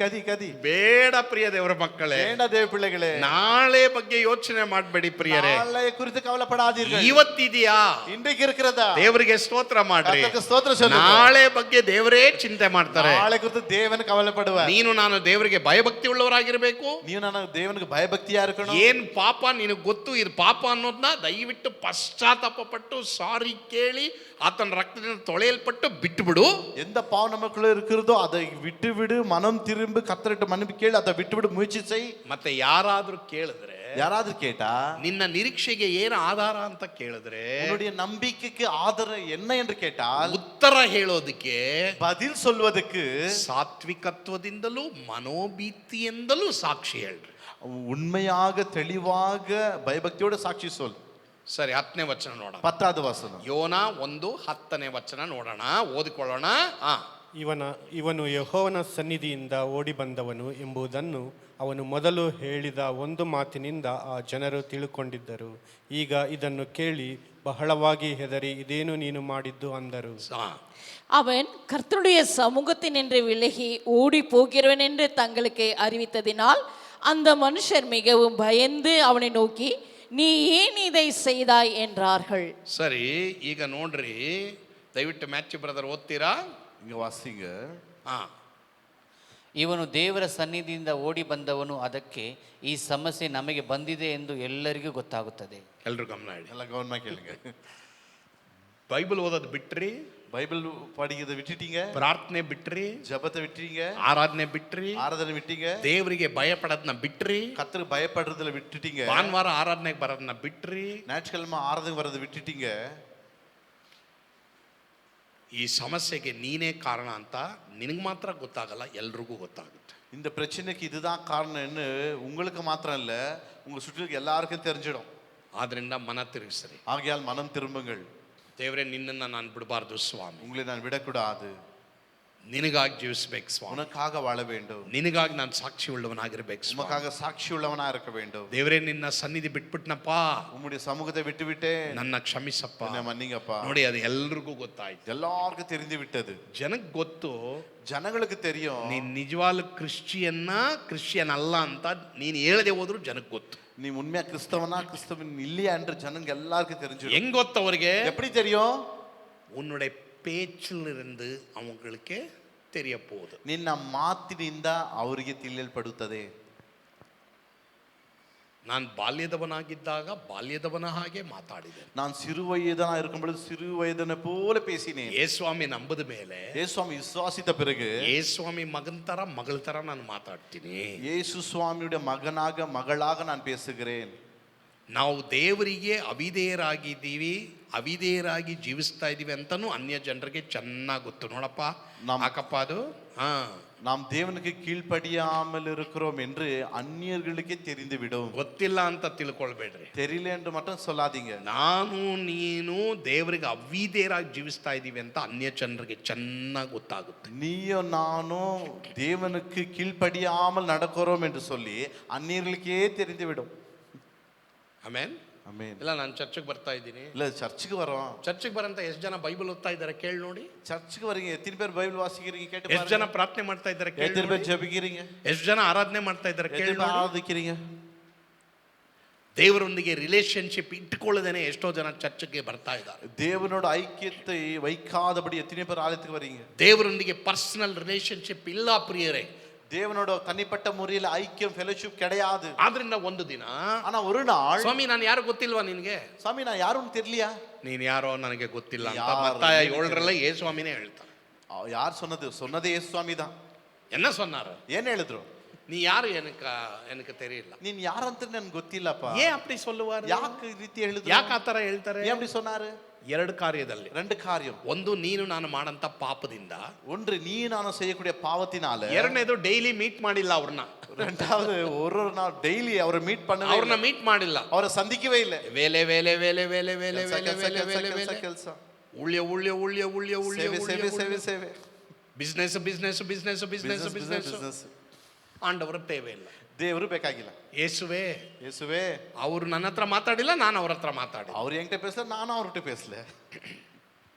ಕದಿ ಬೇಡ ಪ್ರಿಯ ದೇವರ ಮಕ್ಕಳೇ, ಬೇಡ ದೇವ ಪಿಳ್ಳೆಗಳೇ, ನಾಳೆ ಬಗ್ಗೆ ಯೋಚನೆ ಮಾಡಬೇಡಿ ಪ್ರಿಯರೇ. ನಾಳೆ ಕುರಿತು ಕವಲಪಡಾದೀர்கள். ಇವತ್ತಿದೆಯಾ? ಇಂದಿಗೆ இருக்கிறதா? ದೇವರಿಗೆ ಸ್ತೋತ್ರ ಮಾಡ್ರಿ. ಕರ್ತನಿಗೆ ಸ್ತೋತ್ರ ಸಲ್ಲಿಸು. ನಾಳೆ ಬಗ್ಗೆ ದೇವರೇ ಚಿಂತೆ ಮಾಡ್ತಾರೆ. ನಾಳೆ ಕುರಿತು ದೇವನ ಕವಲಪಡುವ. ನೀನು ನಾನು ದೇವರಿಗೆ ಭಯಭಕ್ತಿ ಉಳ್ಳವರಾಗಿರಬೇಕು. ನೀವು ನಾನು ದೇವನಿಗೆ ಭಯಭಕ್ತಿಯ ಇರಬೇಕು. ಏನ್ ಪಾಪ ನಿನಗೆ ಗೊತ್ತು, ಇದು ಪಾಪ ಅನ್ನೋದನ್ನ ದಯವಿಟ್ಟು ಪಶ್ಚಾತ್ತಾಪ ಪಟ್ಟು ಸಾರಿ ಕೇಳಿ ಆತನ ರಕ್ತದಿಂದ ತೊಳೆಯಲ್ಪಟ್ಟು ಬಿಟ್ಟು ಬಿಡು. எந்த பாவ நமக்குள்ள இருக்கிறதோ அதை விட்டு விடு, மனம் திரும்பி கர்த்தரிட்ட மன்னிப்பு கேளு, அதை விட்டு விடு, முயற்சி செய். ಮತ್ತೆ ಯಾರಾದ್ರೂ ಕೇಳಿದ್ರೆ, யாராவது கேட்டா ನಿನ್ನ ನಿರೀಕ್ಷೆಗೆ ಏನು ಆಧಾರ ಅಂತ ಕೇಳಿದ್ರೆ, உன்னுடைய நம்பிக்கைக்கு ஆதாரம் என்ன என்று கேட்டால் ಉತ್ತರ ಹೇಳೋದಕ್ಕೆ, பதில் சொல்வதற்கு ಸಾತ್ವಿಕತ್ವದಿಂದಲೂ ಮನೋಭೀತಿಯಿಂದಲೂ ಸಾಕ್ಷಿ ಹೇಳ್ರಿ. உண்மையாக தெளிவாக பயபக்தியோட சாட்சி சொல். ಸರಿ, 10ನೇ ವಚನ ನೋಡೋಣ. 10வது வசனம். ಯೋನ 1:10ನೇ ವಚನ ನೋಡೋಣ, ಓದಿಕೊಳ್ಳೋಣ. ಇವನು ಯೆಹೋವನ ಸನ್ನಿಧಿಯಿಂದ ಓಡಿ ಬಂದವನು ಎಂಬುದನ್ನು ಅವನು ಮೊದಲು ಹೇಳಿದ ಒಂದು ಮಾತಿನಿಂದ ಆ ಜನರು ತಿಳುಕೊಂಡಿದ್ದರು. ಈಗ ಇದನ್ನು ಕೇಳಿ ಬಹಳವಾಗಿ ಹೆದರಿ, ಇದೇನು ನೀನು ಮಾಡಿದ್ದು ಅಂದರು. அவன் கர்த்தருடைய சமூகத்தினின்று விலகி ஓடி போகிறவன் என்று தங்களுக்கு அறிவித்ததினால் அந்த மனுஷர் மிகவும் பயந்து அவனை நோக்கி, நீ ஏன் இதை செய்தாய் என்றார்கள். ಸರಿ, ಈಗ ನೋಡ್ರಿ, ದಯವಿಟ್ಟು ಮ್ಯಾಥ್ಯೂ ಬ್ರದರ್ ಓದ್ತೀರಾ? இங்க வாசிங்க. ಇವನು ದೇವರ ಸನ್ನಿಧಿಯಿಂದ ಓಡಿ ಬಂದವನು, ಅದಕ್ಕೆ ಈ ಸಮಸ್ಯೆ ನಮಗೆ ಬಂದಿದೆ ಎಂದು ಎಲ್ಲರಿಗೂ ಗೊತ್ತಾಗುತ್ತದೆ. ಎಲ್ರು ಗಮನ ಇಡಿ, எல்லாம் கவனமா கேளுங்க. ಬೈಬಲ್ ಓದೋದು ಬಿಟ್ರಿ, பைபிள் படிக்கிறத விட்டுட்டீங்க, ಪ್ರಾರ್ಥನೆ ಬಿಟ್ರಿ, ஜெபத்தை விட்டுட்டீங்க, ಆರಾಧನೆ ಬಿಟ್ರಿ, ஆராதனை விட்டீங்க, ದೇವರಿಗೆ ಭಯ ಪಡೋದನ್ನ ಬಿಟ್ರಿ, கர்த்தருக்கு பயப்படுறதுல விட்டுட்டீங்க, ಭಾನುವಾರ ಆರಾಧನೆಗೆ ಬರೋದನ್ನ ಬಿಟ್ರಿ, ஞாயிற்றுக்கிழமை ஆராதனைக்கு வர்றதை விட்டுட்டீங்க. ಈ ಸಮಸ್ಯೆಗೆ ನೀನೇ ಕಾರಣ ಅಂತ ನಿನಗೆ ಮಾತ್ರ ಗೊತ್ತಾಗಲ್ಲ, ಎಲ್ರಿಗೂ ಗೊತ್ತಾಗುತ್ತೆ. இந்த பிரச்சனைக்கு இதுதான் காரணம்னு உங்களுக்கு மாத்திரம் இல்ல, உங்க சுற்றிலும் எல்லாருக்கும் தெரிஞ்சிடும். ಆದ್ರಿಂದ ಮನ ತಿರುಗಿಸ್ರಿ. ஆகையால் மனம் திரும்புங்கள். ದೇವರೇ, ನಿನ್ನನ್ನು ನಾನು ಬಿಡಬಾರ್ದು ಸ್ವಾಮಿ, உங்களை நான் விடக்கூடாது, ನಿನಗಾಗಿ ಜೀವಿಸ್ಬೇಕು ಸ್ವಾಮಿ, உனக்காக வாழ வேண்டும், ನಿನಗಾಗಿ ನಾನು ಸಾಕ್ಷಿ ಉಳ್ಳವನಾಗಿರ್ಬೇಕು ಸ್ವಾಮಿ. உமக்காக சாட்சி உள்ளவனா இருக்க வேண்டும். ದೇವರೇ, ನಿನ್ನ ಸನ್ನಿಧಿ ಬಿಟ್ಬಿಟ್ನಪ್ಪ, உம்முடைய சமூகத்தை விட்டு விட்டே ನನ್ನ ಕ್ಷಮಿಸಪ್ಪ. என்ன மன்னிங்கப்பா. ನೋಡಿ, ಅದು ಎಲ್ರಿಗೂ ಗೊತ್ತಾಯ್ತು, எல்லாருக்கும் தெரிந்து விட்டது. ಜನಕ್ಕೆ ಗೊತ್ತು, ಜನங்களுக்கு தெரியும் ನೀನ್ ನಿಜವಾದ ಕ್ರಿಶ್ಚಿಯನ್ ಅಲ್ಲ ಅಂತ ನೀನು ಹೇಳದೆ ಹೋದ್ರು ಜನಕ್ಕೆ ಗೊತ್ತು. நீ உண்மையா கிறிஸ்தவனா கிறிஸ்தவன் இல்லையா என்று ஜனங்க எல்லாருக்கும் தெரிஞ்சிடும். ಹೆಂಗ್ ಗೊತ್ತು ಅವರಿಗೆ? எப்படி தெரியும்? உன்னுடைய பேச்சிலிருந்து அவங்களுக்கு தெரிய போகுது. ನಿನ್ನ ಮಾತಿನಿಂದ ಅವರಿಗೆ ತಿಳಿಯಲ್ಪಡುತ್ತದೆ. ನಾನು ಬಾಲ್ಯದವನಾಗಿದ್ದಾಗ ಬಾಲ್ಯದವನ ಹಾಗೆ ಮಾತಾಡಿದೆ, நான் சிறு வயதனா இருக்கும் பொழுது சிறு வயதனை போல பேசினேன். ಯೇಸುಸ್ವಾಮಿ ನಂಬದ ಮೇಲೆ, ಯೇಸುಸ್ವಾಮಿ ವಿಶ್ವಾಸಿತ பிறகு ಯೇಸುಸ್ವಾಮಿ ಮಗನ ತರ ಮಗಳ ತರ ನಾನು ಮಾತಾಡ್ತೀನಿ. ಯೇಸು ಸ್ವಾಮಿಯುடைய ಮಗನಾಗ ಮಗಳಾಗ ನಾನು பேசுகிறேன். ನಾವು ದೇವರಿಗೆ ಅವಿಧೇಯರಾಗಿ ಜೀವಿಸ್ತಾ ಇದೀವಿ ಅಂತಾನು ಅನ್ಯ ಜನರಿಗೆ ಚೆನ್ನಾಗಿ ಗೊತ್ತು. ನೋಡಪ್ಪ, ಯಾಕಪ್ಪ ಅದು? நாம் தேவனுக்கு கீழ்ப்படியாமல் இருக்கிறோம் என்று அந்நியர்களுக்கே தெரிந்து விடும். ಗೊತ್ತಿಲ್ಲ ಅಂತ ತಿಳ್ಕೊಳ್ಬೇಡ್ರಿ, தெரியல என்று மட்டும் சொல்லாதீங்க. ನಾನು ನೀನು ದೇವರಿಗೆ ಅವಿಧೇಯರಾಗಿ ಜೀವಿಸ್ತಾ ಇದೀವಿ ಅಂತ ಅನ್ಯ ಜನರಿಗೆ ಚೆನ್ನಾಗಿ ಗೊತ್ತಾಗುತ್ತೆ. நீயும் நானும் தேவனுக்கு கீழ்ப்படியாமல் நடக்கிறோம் என்று சொல்லி அந்நியர்களுக்கே தெரிந்து விடும். ಆಮೇನ್. ಆಮೇನ್. ಇಲ್ಲ, ನಾನು ಚರ್ಚ್ಗೆ ಬರ್ತಾ ಇದ್ದೀನಿ. இல்ல சர்ச்சுக்கு வரோம். ಚರ್ಚ್ಗೆ ಬರಂತ ಎಷ್ಟು ಜನ ಬೈಬಲ್ ಓದ್ತಾ ಇದ್ದಾರೆ ಕೇಳಿ ನೋಡಿ. சர்ச்சுக்கு வரீங்க, எத்தனை பேர் பைபிள் வாசிக்கிறீங்க கேட்டு பாருங்க. ಎಷ್ಟು ಜನ ಪ್ರಾರ್ಥನೆ ಮಾಡ್ತಾ ಇದ್ದಾರೆ ಕೇಳಿ எத்தனை ನೋಡಿ. பேர் ஜெபிக்கிறீங்க, ಎಷ್ಟು ಜನ ಆರಾಧನೆ ಮಾಡ್ತಾ ಇದ್ದಾರೆ ಕೇಳಿ எத்தனை பேர் ನೋಡಿ. ஆராதிக்கிறீங்க. ದೇವರೊಂದಿಗೆ ರಿಲೇಶನ್ಶಿಪ್ ಇಟ್ಟುಕೊಳ್ಳದೇನೆ ಎಷ್ಟೋ ಜನ ಚರ್ಚ್ಗೆ ಬರ್ತಾ ಇದ್ದಾರೆ. தேவனோட ஐக்கியத்தை வைக்காதபடி எத்தனை பேர் ஆலயத்துக்கு வரீங்க. ದೇವರೊಂದಿಗೆ ಪರ್ಸನಲ್ ರಿಲೇಶನ್ಶಿಪ್ ಇಲ್ಲ ಪ್ರಿಯರೇ. தேவனோட தனிப்பட்ட முறையில் ஐக்கியம் ஃபெலோஷிப் கிடையாது. ಆದ್ರಿಂದ ಒಂದು ದಿನ, ஆனா ஒரு நாள், ಸ್ವಾಮಿ ನಾನು ಯಾರು ಗೊತ್ತಿಲ್ವಾ ನಿನ್ಗೆ? சாமி நான் யாரும் தெரியலையா? ನೀನ್ ಯಾರೋ ನನಗೆ ಗೊತ್ತಿಲ್ಲ ಅಂತ ಯಾರು ಮತ್ತಾಯ 7ರಲ್ಲಿ ಯೇಸುಸ್ವಾಮಿನೇ ಹೇಳ್ತಾರೆ. யார் சொன்னதே இயேசு சுவாமி தான். என்ன சொன்னாரு? ஏன் எழுதுறோம்? ನೀ ಯಾರು எனக்கு தெரியல. ನೀನ್ ಯಾರಂತ ನನ್ಗೆ ಗೊತ್ತಿಲ್ಲಪ್ಪ. ಏನ್ ಅಪ್ಪಡಿ சொல்லுவாரு? ಯಾಕೆ ಈ ರೀತಿ ಹೇಳಿದ್ರು? ಯಾಕೆ ಆ ತರ ಹೇಳ್ತಾರೆ? ಏನ್ அப்படி சொன்னாரு? ಎರಡು ಕಾರ್ಯದಲ್ಲಿ. ரெண்டு காரியம். ಒಂದು ನೀನು ನಾನು ಮಾಡಂತ ಪಾಪದಿಂದ, ஒன்று நீ நானும் செய்யக்கூடிய பாவத்தினால, ಎರಡನೇದು ಡೈಲಿ ಮೀಟ್ ಮಾಡಿಲ್ಲ ಅವ್ರನ್ನ. ரெண்டாவது ஒரு நாள் டெய்லி அவரை மீட் பண்ணவே ಅವ್ರನ್ನ ಮೀಟ್ ಮಾಡಿಲ್ಲ, அவரை சந்திக்கவே இல்லை. ವೇಲೆ ವೇಲೆ ವೇಲೆ ವೇಲೆ ವೇಲೆ ವೇಲೆ ವೇಲೆ ವೇಲೆ ವೇಲೆ ಕೆಲಸ, ಉಳ್ಯ ಉಳ್ಯ ಉಳ್ಯ ಉಳ್ಯ ಉಳ್ಯ ಸೇವೆ ಸೇವೆ ಸೇವೆ ಸೇವೆ, business business business business business. ಆಂಡವರ ತೇವೆ ಇಲ್ಲ, ದೇವರು ಬೇಕಾಗಿಲ್ಲ. ಯೇಸುವೆ ಯೇಸುவே, ಅವರು ನನ್ನ ಹತ್ರ ಮಾತಾಡಿಲ್ಲ, ನಾನು ಅವ್ರ ಹತ್ರ ಮಾತಾಡಿ. ಅವ್ರು என்கிட்ட பேசல, நானும் அவர்கிட்ட பேசல.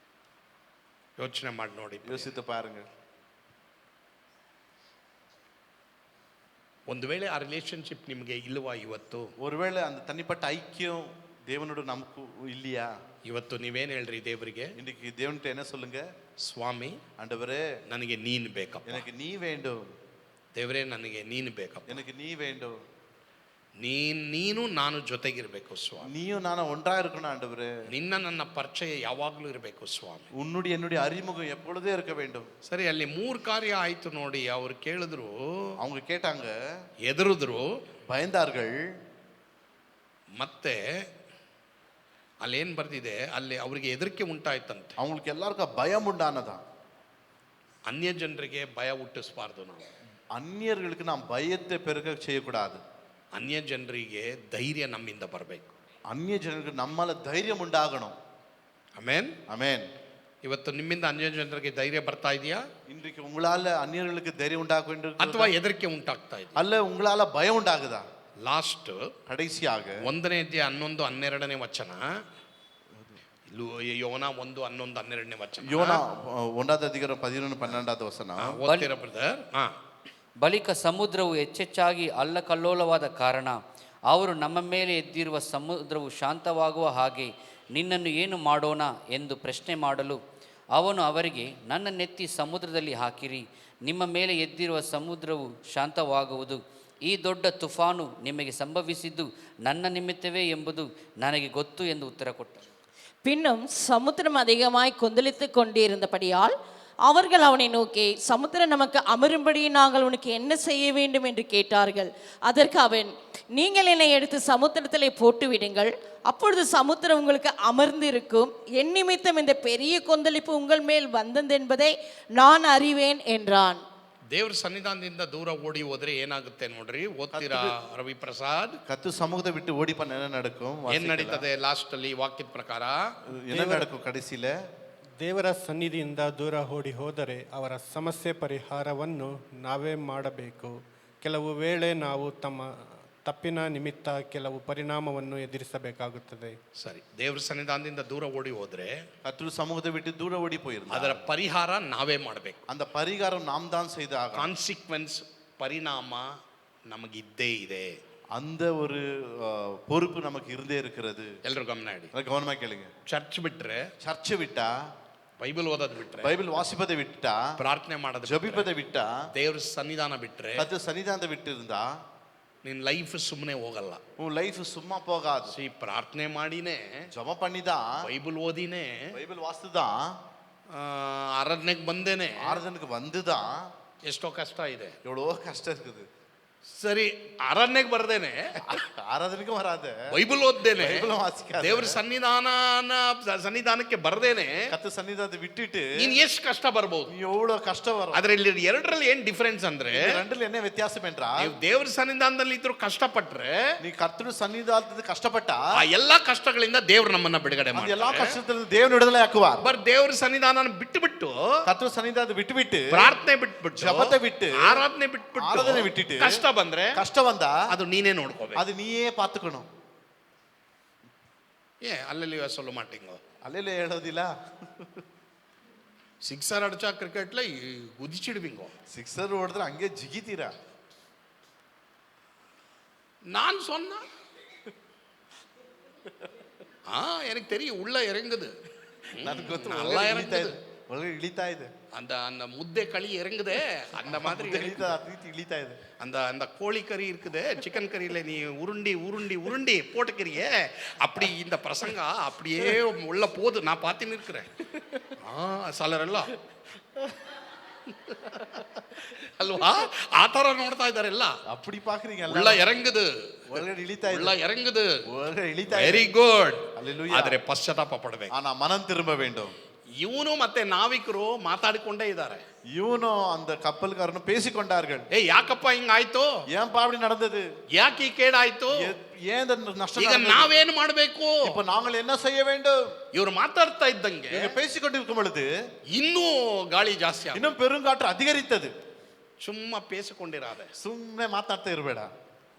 ಯೋಚನೆ ಮಾಡಿ ನೋಡಿ, யோசித்து பாருங்க. ಒಂದು ವೇಳೆ ಆ ರಿಲೇಶನ್ಶಿಪ್ ನಿಮಗೆ ಇಲ್ವಾ ಇವತ್ತು? ஒருவேளை அந்த தனிப்பட்ட ஐக்கியம் தேவனோடு நமக்கு இல்லையா? ಇವತ್ತು ನೀವೇನು ಹೇಳ್ರಿ ದೇವರಿಗೆ? இன்னைக்கு தேவன்கிட்ட என்ன சொல்லுங்க? ಸ್ವಾಮಿ, ஆண்டவரே, ನನಗೆ ನೀನು ಬೇಕಪ್ಪ. எனக்கு நீ வேண்டும். ದೇವರೇ, ನನಗೆ ನೀನು ಬೇಕಪ್ಪ. எனக்கு நீ வேண்டும். ನೀನು ನಾನು ಜೊತೆಗಿರ್ಬೇಕು ಸ್ವಾಮಿ. நீயும் நானும் ஒன்றா இருக்கணும் ஆண்டவரே. ನಿನ್ನ ನನ್ನ ಪರಿಚಯ ಯಾವಾಗಲೂ ಇರಬೇಕು ಸ್ವಾಮಿ. உன்னுடைய என்னுடைய அறிமுகம் எப்பொழுதே இருக்க வேண்டும். ಸರಿ, ಅಲ್ಲಿ 3 ಕಾರ್ಯ ಆಯ್ತು ನೋಡಿ. ಅವ್ರು ಕೇಳಿದ್ರು, அவங்க கேட்டாங்க, ಎದುರಿದ್ರು, பயந்தார்கள். ಮತ್ತೆ ಅಲ್ಲೇನ್ ಬರ್ದಿದೆ, ಅಲ್ಲಿ ಅವರಿಗೆ ಹೆದರಿಕೆ ಉಂಟಾಯ್ತಂತೆ. அவங்களுக்கு எல்லாருக்கும் பயம் உண்டானதா. ಅನ್ಯ ಜನರಿಗೆ ಭಯ ಹುಟ್ಟಿಸಬಾರ್ದು ನಾವು. அந்நியர்களுக்கு நாம் பயத்தை பெருக செய்யக்கூடாது. ಅನ್ಯ ಜನರಿಗೆ ಧೈರ್ಯ ನಮ್ಮಿಂದ ಬರಬೇಕು. அந்நிய ಜನರಿಗೆ நம்மால தைரியம் உண்டாகணும். ಆಮೆನ್, ஆமென். ಇವತ್ತು ನಿಮ್ಮಿಂದ ಅನ್ಯ ಜನರಿಗೆ ಧೈರ್ಯ ಬರ್ತಾ ಇದೆಯಾ? இன்றைக்கு உங்களால அந்நியர்களுக்கு தைரியம் உண்டாக வேண்டும் ಅಥವಾ ಹೆದರಿಕೆ ಉಂಟಾಗ್ತಾ ಇದೆ? அல்ல உங்களால பயம் உண்டாகுதா? ಲಾಸ್ಟ್ கடைசியாக 1ನೇ ಅಧ್ಯಾಯ 11 12ನೇ ವಚನ, ಯೋನ 1 11 12ನೇ ವಚನ. யோனா 1வது அதிகாரம் 11 12வது வசனம். ಓದ್ತೀರಾ ಬ್ರದರ್? ಬಳಿಕ ಸಮುದ್ರವು ಹೆಚ್ಚೆಚ್ಚಾಗಿ ಅಲ್ಲಕಲ್ಲೋಲವಾದ ಕಾರಣ ಅವರು ನಮ್ಮ ಮೇಲೆ ಎದ್ದಿರುವ ಸಮುದ್ರವು ಶಾಂತವಾಗುವ ಹಾಗೆ ನಿನ್ನನ್ನು ಏನು ಮಾಡೋಣ ಎಂದು ಪ್ರಶ್ನೆ ಮಾಡಲು ಅವನು ಅವರಿಗೆ, ನನ್ನನ್ನೆತ್ತಿ ಸಮುದ್ರದಲ್ಲಿ ಹಾಕಿರಿ, ನಿಮ್ಮ ಮೇಲೆ ಎದ್ದಿರುವ ಸಮುದ್ರವು ಶಾಂತವಾಗುವುದು. ಈ ದೊಡ್ಡ ತುಫಾನು ನಿಮಗೆ ಸಂಭವಿಸಿದ್ದು ನನ್ನ ನಿಮಿತ್ತವೇ ಎಂಬುದು ನನಗೆ ಗೊತ್ತು ಎಂದು ಉತ್ತರ ಕೊಟ್ಟರು. பின்னும் சமுத்திரம் அதிகமாய் கொந்தளித்து கொண்டிருந்தபடியால் அவர்கள் அவனை நோக்கி, சமுத்திரம் நமக்கு அமரும்படி நாங்கள் உனக்கு என்ன செய்ய வேண்டும் என்று கேட்டார்கள். அதற்கு அவன், நீங்கள் என்னை எடுத்து சமுத்திரத்திலே போட்டு விடுங்கள், அப்பொழுது சமுத்திரம் உங்களுக்கு அமர்ந்து இருக்கும். என் நிமித்தம் இந்த பெரிய கொந்தளிப்பு உங்கள் மேல் வந்தது என்பதை நான் அறிவேன் என்றான். ದೇವ್ರ ಸನ್ನಿಧಾನದಿಂದ ದೂರ ಓಡಿ ಹೋದ್ರೆ ಏನಾಗುತ್ತೆ ನೋಡ್ರಿ, ಓದ್ತೀರಾ ರವಿ ಪ್ರಸಾದ್? கத்து சமூகத்தை விட்டு ஓடி பண்ண என்ன நடக்கும்? ಏನ್ ನಡೀತದೆ ಲಾಸ್ಟ್ ಅಲ್ಲಿ ವಾಕ್ಯದ ಪ್ರಕಾರ? என்ன நடக்கும் ಕடைசியில? ದೇವರ ಸನ್ನಿಧಿಯಿಂದ ದೂರ ಓಡಿ ಹೋದರೆ ಅವರ ಸಮಸ್ಯೆ ಪರಿಹಾರವನ್ನು ನಾವೇ ಮಾಡಬೇಕು. ಕೆಲವು ವೇಳೆ ನಾವು ತಪ್ಪಿನ ನಿಮಿತ್ತ ಕೆಲವು ಪರಿಣಾಮವನ್ನು ಎದುರಿಸಬೇಕಾಗುತ್ತದೆ. ಸರಿ, ದೇವ್ರ ಸನ್ನಿಧಾನದಿಂದ ದೂರ ಓಡಿ ಹೋದ್ರೆ கர்த்தர் சமூகத்தை விட்டு தூர ஓடி போயிருந்தா ಅದರ ಪರಿಹಾರ ನಾವೇ ಮಾಡಬೇಕು. அந்த பரிகாரம் நாம் தான் செய்தாக. ಕಾನ್ಸಿಕ್ವೆನ್ಸ್, ಪರಿಣಾಮ ನಮಗಿದ್ದೇ ಇದೆ. அந்த ஒரு பொறுப்பு நமக்கு இருந்தே இருக்கிறது. ಎಲ್ಲರೂ ಗಮನ ಇಡಿ, கவனமா கேளுங்க. ಚರ್ಚ್ ಬಿಟ್ರೆ, சர்ச்சை விட்டா, ಬೈಬಲ್ ಓದೋದ್ ಬಿಟ್ರೆ, பைபிள் வாசிப்பதை விட்டா, ಪ್ರಾರ್ಥನೆ ಮಾಡೋದು ಬಿಟ್ರೆ, ஜெபிப்பதை விட்டா, ದೇವ್ರ ಸನ್ನಿಧಾನ ಬಿಟ್ರೆ கர்த்தர் சன்னிதானத்தை விட்டு இருந்தா ನಿನ್ ಲೈಫ್ ಸುಮ್ಮನೆ ಹೋಗಲ್ಲ. உன் லைஃப் சும்மா போகாது. ಪ್ರಾರ್ಥನೆ ಮಾಡಿನೇ, ஜெபம் பண்ணிதான், ಬೈಬಲ್ ಓದಿನೇ, பைபிள் வாசித்துதான், ಆರಾಧನೆಗೆ ಬಂದೇನೆ, ஆராதனைக்கு வந்துதான், ಎಷ್ಟೋ ಕಷ್ಟ ಇದೆ. எவ்வளோ கஷ்டம் இருக்குது. ಸರಿ, ಆರಾಧನೆಗೆ ಬರ್ದೇನೆ, ஆராதனைக்கும் வராது, ಬೈಬಲ್ ಓದ್ದೇನೆ, பைபிளும் வாசிக்காது, ದೇವ್ರ ಸನ್ನಿಧಾನಕ್ಕೆ ಬರ್ದೇನೆ, கர்த்தர் சன்னிதானத்தை விட்டுட்டு ನೀನ್ ಎಷ್ಟು ಕಷ್ಟ ಬರ್ಬೋದು. எவ்வளோ கஷ்டம் வரும். ಅದ್ರಲ್ಲಿ ಎರಡರಲ್ಲಿ ಏನ್ ಡಿಫರೆನ್ಸ್ ಅಂದ್ರೆ, இந்த ரெண்டுல என்ன வித்தியாசம் என்றால், ನೀವು ದೇವ್ರ ಸನ್ನಿಧಾನದಲ್ಲಿ ಇದ್ರು ಕಷ್ಟಪಟ್ರೆ, நீ கர்த்தர் சன்னிதானத்துக்கு கஷ்டப்பட்டா ಆ ಎಲ್ಲಾ ಕಷ್ಟಗಳಿಂದ ದೇವ್ರು ನಮ್ಮನ್ನ ಬಿಡುಗಡೆ அந்த எல்லா ಮಾಡ್ತಾರೆ. கஷ்டத்திலிருந்து தேவன் விடுதலை ஆக்குவார். ಬರ್ ದೇವ್ರ ಸನ್ನಿಧಾನ ಬಿಟ್ಟು கர்த்தர் சன்னிதானத்தை விட்டு ಪ್ರಾರ್ಥನೆ ಬಿಟ್ಬಿಟ್ಟು, ஜெபத்தை விட்டு, ಆರಾಧನೆ ಬಿಟ್ಬಿಟ್ಟು, ஆராதனை விட்டுட்டு ಕಷ್ಟ ಬಂದ್ರೆ கஷ்டம் வந்தா ಅದು ನೀನೇ ನೋಡ್ಕೋಬೇಕು. அது நீயே பார்த்துக்கணும். ಅಲ್ಲಲ್ಲಿ சொல்ல மாட்டீங்க, அல்லேல ಹೇಳೋದಿಲ್ಲ. ಸಿಕ್ಸರ್ ಅಡಿಚಾ ಕ್ರಿಕೆಟ್ಲ ಗುದಿಚಿடுவீங்க, சிக்ஸர் ஓடுற அங்கே ஜிகித்தீரா. நான் சொன்னா எனக்கு தெரியும், உள்ள இறங்குது, ನನಗೆ ಗೊತ್ತು, நல்லா இறங்குது, ಒಳಗೆ ಇಳಿತಾ ಇದೆ, அந்த அந்த முத்தை களி இறங்குதே, அந்த மாதிரி ಇಳಿತಾ ಇದೆ. அந்த அந்த கோழிக்கறி இருக்குதே, சிக்கன் கறியில நீ உருண்டி உருண்டி உருண்டி போட்டுக்கிறியே, அப்படி இந்த பிரசங்க அப்படியே உள்ள போகுது. நான் பார்த்துன்னு இருக்கிறேன். சிலரெல்லாம் ಅಲ್ವಾ? ಆ ತರ ನೋಡ್ತಾ ಇದ್ದಾರೆ ಎಲ್ಲ. அப்படி பாக்குறீங்க ಉಳ್ಳ ಎರங்குದು, ಒಳಗಡೆ ಇಳಿತಾ ಉಳ್ಳ ಇದೆ, ಎರங்குದು, ಒಳಗಡೆ ಇಳಿತಾ ವೆರಿ ಗುಡ್. Hallelujah. ಆದ್ರೆ ಪಶ್ಚಾತ್ತಾಪ ಪಡಬೇಕು. ஆனா மனம் திரும்ப வேண்டும். ಇವನು ಮತ್ತೆ ನಾವಿಕರು ಮಾತಾಡಿಕೊಂಡೇ ಇದ್ದಾರೆ. ಇವನು அந்த கப்பல்காரனும் பேசிக்கொண்டார்கள். ಯಾಕಪ್ಪ ಹಿಂಗಾಯ್ತು, ஏன்பா அப்படி நடந்தது, ಯಾಕೆ ಈ ಕೇಡಾಯ್ತು, ஏன் இந்த நஷ்டம் ಈಗ நடந்தது? ನಾವೇನು ಮಾಡ್ಬೇಕು? இப்ப நாங்கள் என்ன செய்ய வேண்டும்? ಇವ್ರು ಮಾತಾಡ್ತಾ ಇದ್ದಂಗೆ இவங்க பேசிக்கொண்டிருக்கும் பொழுது ಇನ್ನೂ ಗಾಳಿ ಜಾಸ್ತಿ ಆಯ್ತು. இன்னும் பெருங்காற்று அதிகரித்தது. ಸುಮ್ಮ ಪೇಸಿಕೊಂಡಿರಾದ, ಸುಮ್ಮನೆ ಮಾತಾಡ್ತಾ ಇರಬೇಡ,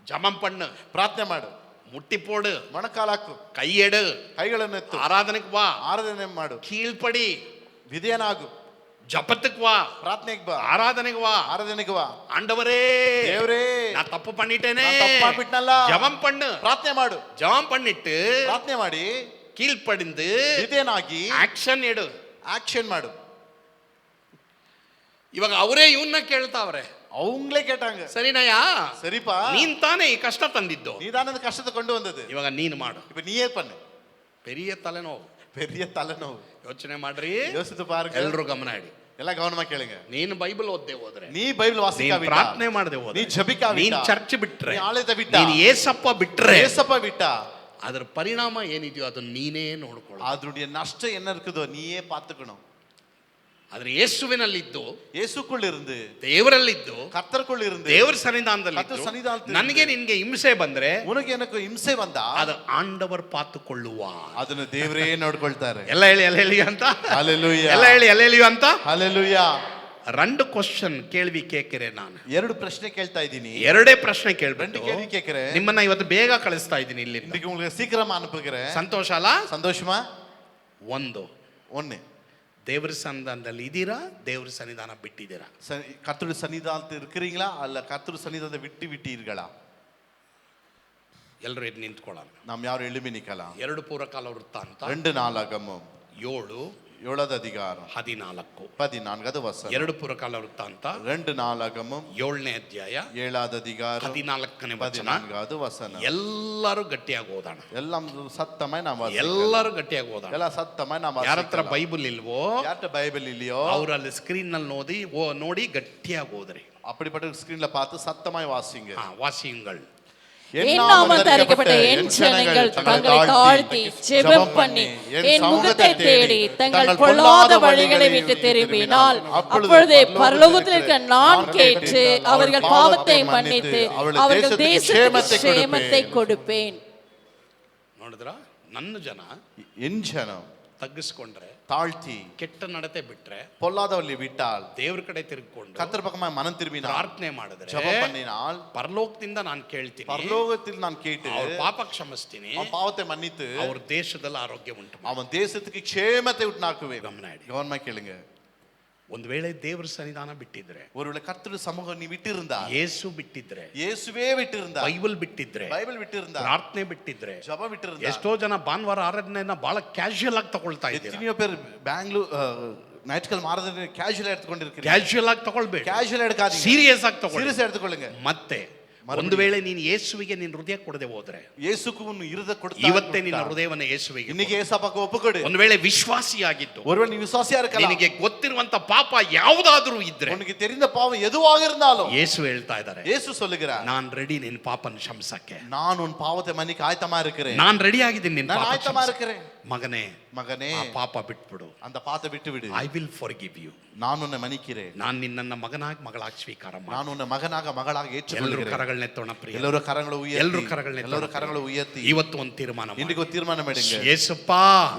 ಜಮಂ ಪಣ್ಣು, ಪ್ರಾರ್ಥನೆ ಮಾಡು, ಮುಟ್ಟಿ ಪೋಡು, ಮೊಣಕಾಲಾಕು, ಕೈ ಎಡು, ಕೈಗಳನ್ನು ಎತ್ತು, ಆರಾಧನೆಗೆ ಬಾ, ಆರಾಧನೆ ಮಾಡು, ಕೀಳ್ಪಡಿ, ವಿಧೇಯನಾಗು, ಜಪತ್ತಕ್ಕೆ ಬಾ, ಪ್ರಾರ್ಥನೆಗೆ ಬಾ, ಆರಾಧನೆಗೆ ಬಾ, ಆರಾಧನೆಗೆ ಬಾ. ಆಂಡವರೇ ದೇವರೇ, ನಾ ತಪ್ಪು பண்ணிட்டேனே, நான் தப்பு பண்ணிட்டேனಲ್ಲ, ಜಪಂ ಪಣ್ಣು, ಪ್ರಾರ್ಥನೆ ಮಾಡು, ಜಪಂ பண்ணிட்டு ಪ್ರಾರ್ಥನೆ ಮಾಡಿ கீழ்ப்படிந்து ವಿಧೇಯನಾಗಿ ಆಕ್ಷನ್ ಎಡು. ಆಕ್ಷನ್ ಮಾಡು. ಇವಾಗ ಅವರೇ ಇವನ್ನ ಕೇಳ್ತಾವ್ರೆ. அவங்களே கேட்டாங்க, ಸರಿನಯ್ಯ, சரிப்பா, ನೀನ್ ತಾನೇ ಈ ಕಷ್ಟ ತಂದಿದ್ದು, நீதான அந்த கஷ்டத்தை கொண்டு வந்தது, ಇವಾಗ ನೀನು ಮಾಡು. இப்ப நீயே பண்ணு. பெரிய ತಲೆನೋವು. பெரிய தலைநோவு. ಯೋಚನೆ ಮಾಡ್ರಿ, யோசித்து பாருங்க, ಎಲ್ರು ಗಮನ ಇಡಿ. ಎಲ್ಲ ಗಮನமா ಕೇಳುங்க. ನೀನು ಬೈಬಲ್ ಓದ್ದೆ ಹೋದ್ರೆ, ನೀ ಬೈಬಲ್ ನೀನ್ ವಾಸಿಕಾವಿಟ್ಟ, ಪ್ರಾರ್ಥನೆ ಮಾಡದೆ ಹೋದ್ರೆ, ನೀ ಜಪಿಕಾವಿಟ್ಟ, ನೀನ್ ಚರ್ಚ್ ಬಿಟ್ರೆ, ನೀ ಆಲಯದ ಬಿಟ್ಟ, ನೀನ್ ಏಸಪ್ಪ ಬಿಟ್ರೆ, ஏசப்பா விட்டா, ಅದರ ಪರಿಣಾಮ ಏನಿದೆಯೋ ಅದನ್ನ ನೀನೇ ನೋಡ್ಕೊಳ್ಳ. அதனுடைய நஷ்டம் என்ன இருக்குதோ நீயே பார்த்துக்கணும். ಆದ್ರೆ ಯೇಸುವಿನಲ್ಲಿದ್ದು, இயேசுக்குள் இருந்து, ದೇವರಲ್ಲಿದ್ದು, கர்த்தருக்குள் இருந்து, ದೇವರ ಸನ್ನಿಧಾನದಲ್ಲಿ கர்த்தர் சன்னிதானத்தில் ನನಗೆ ನಿನ್ಗೆ ಹಿಂಸೆ ಬಂದ್ರೆ உனக்கு எனக்கு ಹಿಂಸೆ ಬಂದಾ ಅದು ಆಂಡವರ್ ಪಾತುಕೊಳ್ಳುವ. ಅದನ್ನು ದೇವರೇ ನೋಡ್ಕೊಳ್ತಾರೆ. ಎಲ್ಲ ಹೇಳಿ ಎಲ್ಲ ಹೇಳಿ ಅಂತ, ஹalleluya, ಎಲ್ಲ ಹೇಳಿ ಎಲ್ಲ ಹೇಳಿಯೋ ಅಂತ. ஹalleluya. 2 ಕ್ವಶನ್ ಕೇಳ್ವಿ ಕೇಳ್ಕರೆ ನಾನು. 2 ಪ್ರಶ್ನೆ ಕೇಳ್ತಾ ಇದ್ದೀನಿ. 2 ಪ್ರಶ್ನೆ 2 ಕೇಳ್ಬಿಟ್ಟು கேள்வி கேட்கிறேன். ನಿಮ್ಮನ್ನ ಇವತ್ತು ಬೇಗ ಕಳಿಸ್ತಾ ಇದ್ದೀನಿ ಇಲ್ಲಿ. இன்னைக்கு உங்களுக்கு சீக்கிரமா அனுப்புகிறேன். ಸಂತೋಷ ಅಲ್ಲ? சந்தோஷமா? 1, ದೇವರ ಸನ್ನಿಧಾನದಲ್ಲಿ ಇದ್ದೀರಾ, ದೇವರ ಸನ್ನಿಧಾನ ಬಿಟ್ಟಿದ್ದೀರಾ? கர்த்தருடைய சன்னிதானத்தில் இருக்கிறீங்களா அல்ல கர்த்தருடைய சன்னிதானத்தை விட்டு விட்டீர்களா? ಎಲ್ಲರೂ ಎದ್ದು ನಿಂತ್ಕೊಳ್ಳೋಣ. நாம் யாரும் எழும்பி நிக்கலாம். 2 ಪೂರ್ವಕಾಲ ವೃತ್ತಾಂತ 2 நாளாகமம் 7 அதிகாரம் 14 14வது வசனம். 2 ಪೂರ್ವಕಾಲ ವೃತ್ತಾಂತ 2 நாளாகமம் 7ನೇ ಅಧ್ಯಾಯ 7வது அதிகாரம் 14ನೇ ವಚನ. 14வது வசனம். ಎಲ್ಲರೂ ಗಟ್ಟಿಯಾಗಿ ಓದೋಣ. எல்லாம் சத்தமாய் நாம் வாசிக்கலாம். ಎಲ್ಲರೂ ಗಟ್ಟಿಯಾಗಿ ಓದೋಣ. ಎಲ್ಲ ಸತ್ತಮಾய் ನಾವು ಯಾರ ಹತ್ರ ಬೈಬಲ್ ಇಲ್ವೋ, ಯಾರ್ಟ ಬೈಬಲ್ இல்லையோ ಅವ್ರು ಅಲ್ಲಿ ಸ್ಕ್ರೀನ್ ನಲ್ಲಿ ನೋಡಿ ಗಟ್ಟಿಯಾಗಿ ಓದ್ರಿ. அப்படிப்பட்ட ஸ்கிரீன்ல பார்த்து சத்தமாய் வாசிங்க. வாசியுங்கள். என் நாமம் தரிக்கப்பட்ட என் ஜனங்கள் தங்களை தாழ்த்தி ஜெபம் பண்ணி என் முகத்தை தேடி தங்கள் பொல்லாத வழிகளை விட்டு திரும்பினால் அப்பொழுதே பரலோகத்தில் இருக்க நான் கேட்டு அவர்கள் பாவத்தை மன்னித்து அவர்கள் தேசத்துக்கு க்ஷேமத்தை கொடுப்பேன். ನೋಡಿದ್ರ, ನನ್ನ ಜನ என் ஜனம் ತಗ್ಗಿಸ್ಕೊಂಡ್ರೆ, தாழ்த்தி ಕೆಟ್ಟ ನಡತೆ ಬಿಟ್ರೆ, பொல்லாதவர்களை விட்டால், ದೇವ್ರ ಕಡೆ ತಿರುಗಿಕೊಂಡು கர்த்தர் பக்கமாய் மனம் திரும்பினால், ಪ್ರಾರ್ಥನೆ ಮಾಡಿದ್ರೆ, ஜெபம் பண்ணினால், ಪರಲೋಕದಿಂದ ನಾನು ಕೇಳ್ತೀನಿ, பரலோகத்தில் நான் கேட்டு ಅವ್ರ ಪಾಪ ಕ್ಷಮಿಸ್ತೀನಿ, அவன் பாவத்தை மன்னித்து ಅವ್ರ ದೇಶದಲ್ಲಿ ಆರೋಗ್ಯ ಉಂಟು ಮಾಡಿ. அவன் தேசத்துக்கு க்ஷேமத்தை உண்டாக்குவேன். ಗಮನ ಇಡಿ. கவனமா கேளுங்க. ಒಂದು ವೇಳೆ ದೇವರ ಸನ್ನಿಧಾನ ಬಿಟ್ಟಿದ್ರೆ, ஒருவேளை கர்த்தருடைய சமூகம் நீ விட்டு இருந்தா, ಯೇಸು ಬಿಟ್ಟಿದ್ರೆ, இயேசுவே விட்டு இருந்தா, ಬೈಬಲ್ ಬಿಟ್ಟಿದ್ರೆ, பைபிள் விட்டு இருந்தா, ಪ್ರಾರ್ಥನೆ ಬಿಟ್ಟಿದ್ರೆ, ஜெபம் விட்டு இருந்தா, ಎಷ್ಟೋ ಜನ ಭಾನುವಾರ ಆರಾಧನೆಯನ್ನ ಬಹಳ ಕ್ಯಾಶುಯಲ್ ಆಗಿ ತಗೊಳ್ತಾ ಇದ್ದೀರಾ. எத்தனையோ பேர் பெங்களூர் ஞாயிற்றுக்கிழமை ஆராதனை கேஷுவலா எடுத்துக்கொண்டிருக்கிறீங்க. ಕ್ಯಾಶುಯಲ್ ಆಗಿ ತಗೊಳ್ಬೇಡಿ, கேஷுவலா எடுக்காதீங்க, ಸೀರಿಯಸ್ ಆಗಿ ತಗೊಳ್ಳಿ. சீரியஸா எடுத்துக்கொள்ளுங்க. ಮತ್ತೆ ಒಂದು ವೇಳೆ ನೀನು ಯೇಸುವಿಗೆ ನಿನ್ನ ಹೃದಯ ಕೊಡದೆ ಹೋದ್ರೆ, இயேசுக்கு உன் இருதய கொடுத்தா, ಇವತ್ತೇ ನಿನ್ನ ಹೃದಯವನ್ನು ಯೇಸುವಿಗೆ இன்னைக்கு ஏசப்பாக்கு ஒப்புக்கொடு. ಒಂದು ವೇಳೆ ವಿಶ್ವಾಸಿಯಾಗಿದ್ದು, ஒருவன் நீ விசுவாசியா இருக்கலாம், ನಿನಗೆ ಗೊತ್ತಿರುವಂತ ಪಾಪ ಯಾವುದಾದ್ರೂ ಇದ್ರೆ, உனக்கு தெரிந்த பாவம் எதுவாக இருந்தாலும் ಯೇಸು ಹೇಳ್ತಾ ಇದ್ದಾರೆ, இயேசு சொல்லுகிறார், ನಾನ್ ರೆಡಿ ನಿನ್ನ ಪಾಪನ ಕ್ಷಮಿಸಕ್ಕೆ, நான் உன் பாவத்தை மன்னிக்க ஆயத்தமா இருக்கிறேன், ನಾನ್ ರೆಡಿ ಆಗಿದ್ದೀನಿ ನಿನ್ನ நான் ಪಾಪ ஆயத்தமா ಕ್ಷಮಿಸಕ್ಕೆ. இருக்கிறேன். ಮಗನೇ, மகனே, ಆ ಪಾಪ ಬಿಟ್ಬಿಡು, அந்த பாவத்தை விட்டு விடு, ಐ ವಿಲ್ ಫಾರ್ಗಿವ್ ಯು, நான் உன்னை மன்னிக்கிறேன், ನಾನು ನಿನ್ನನ್ನ ಮಗನಾಗಿ ಮಗಳಾಗಿ ಸ್ವೀಕಾರ ಮಾಡಿ. நான் உன்னை மகனாக மகளாக ಎಲ್ಲರೂ ஏற்றுக்கொள்கிறேன். ಕರಗಳನ್ನೆತ್ತೋಣ ಪ್ರಿಯ, ಎಲ್ಲರೂ ಕರಗಳು ಉಯರ್ತಿ, ಎಲ್ಲರೂ ಕರಗಳನ್ನೆತ್ತೋಣ. ಎಲ್ಲರೂ ಕರಗಳು ಉಯರ್ತಿ ಇವತ್ತು ಒಂದು ತೀರ್ಮಾನ ಮಾಡಿ. இன்றைக்கு ஒரு தீர்மானம் எடுங்க. ಯೇಸಪ್ಪ,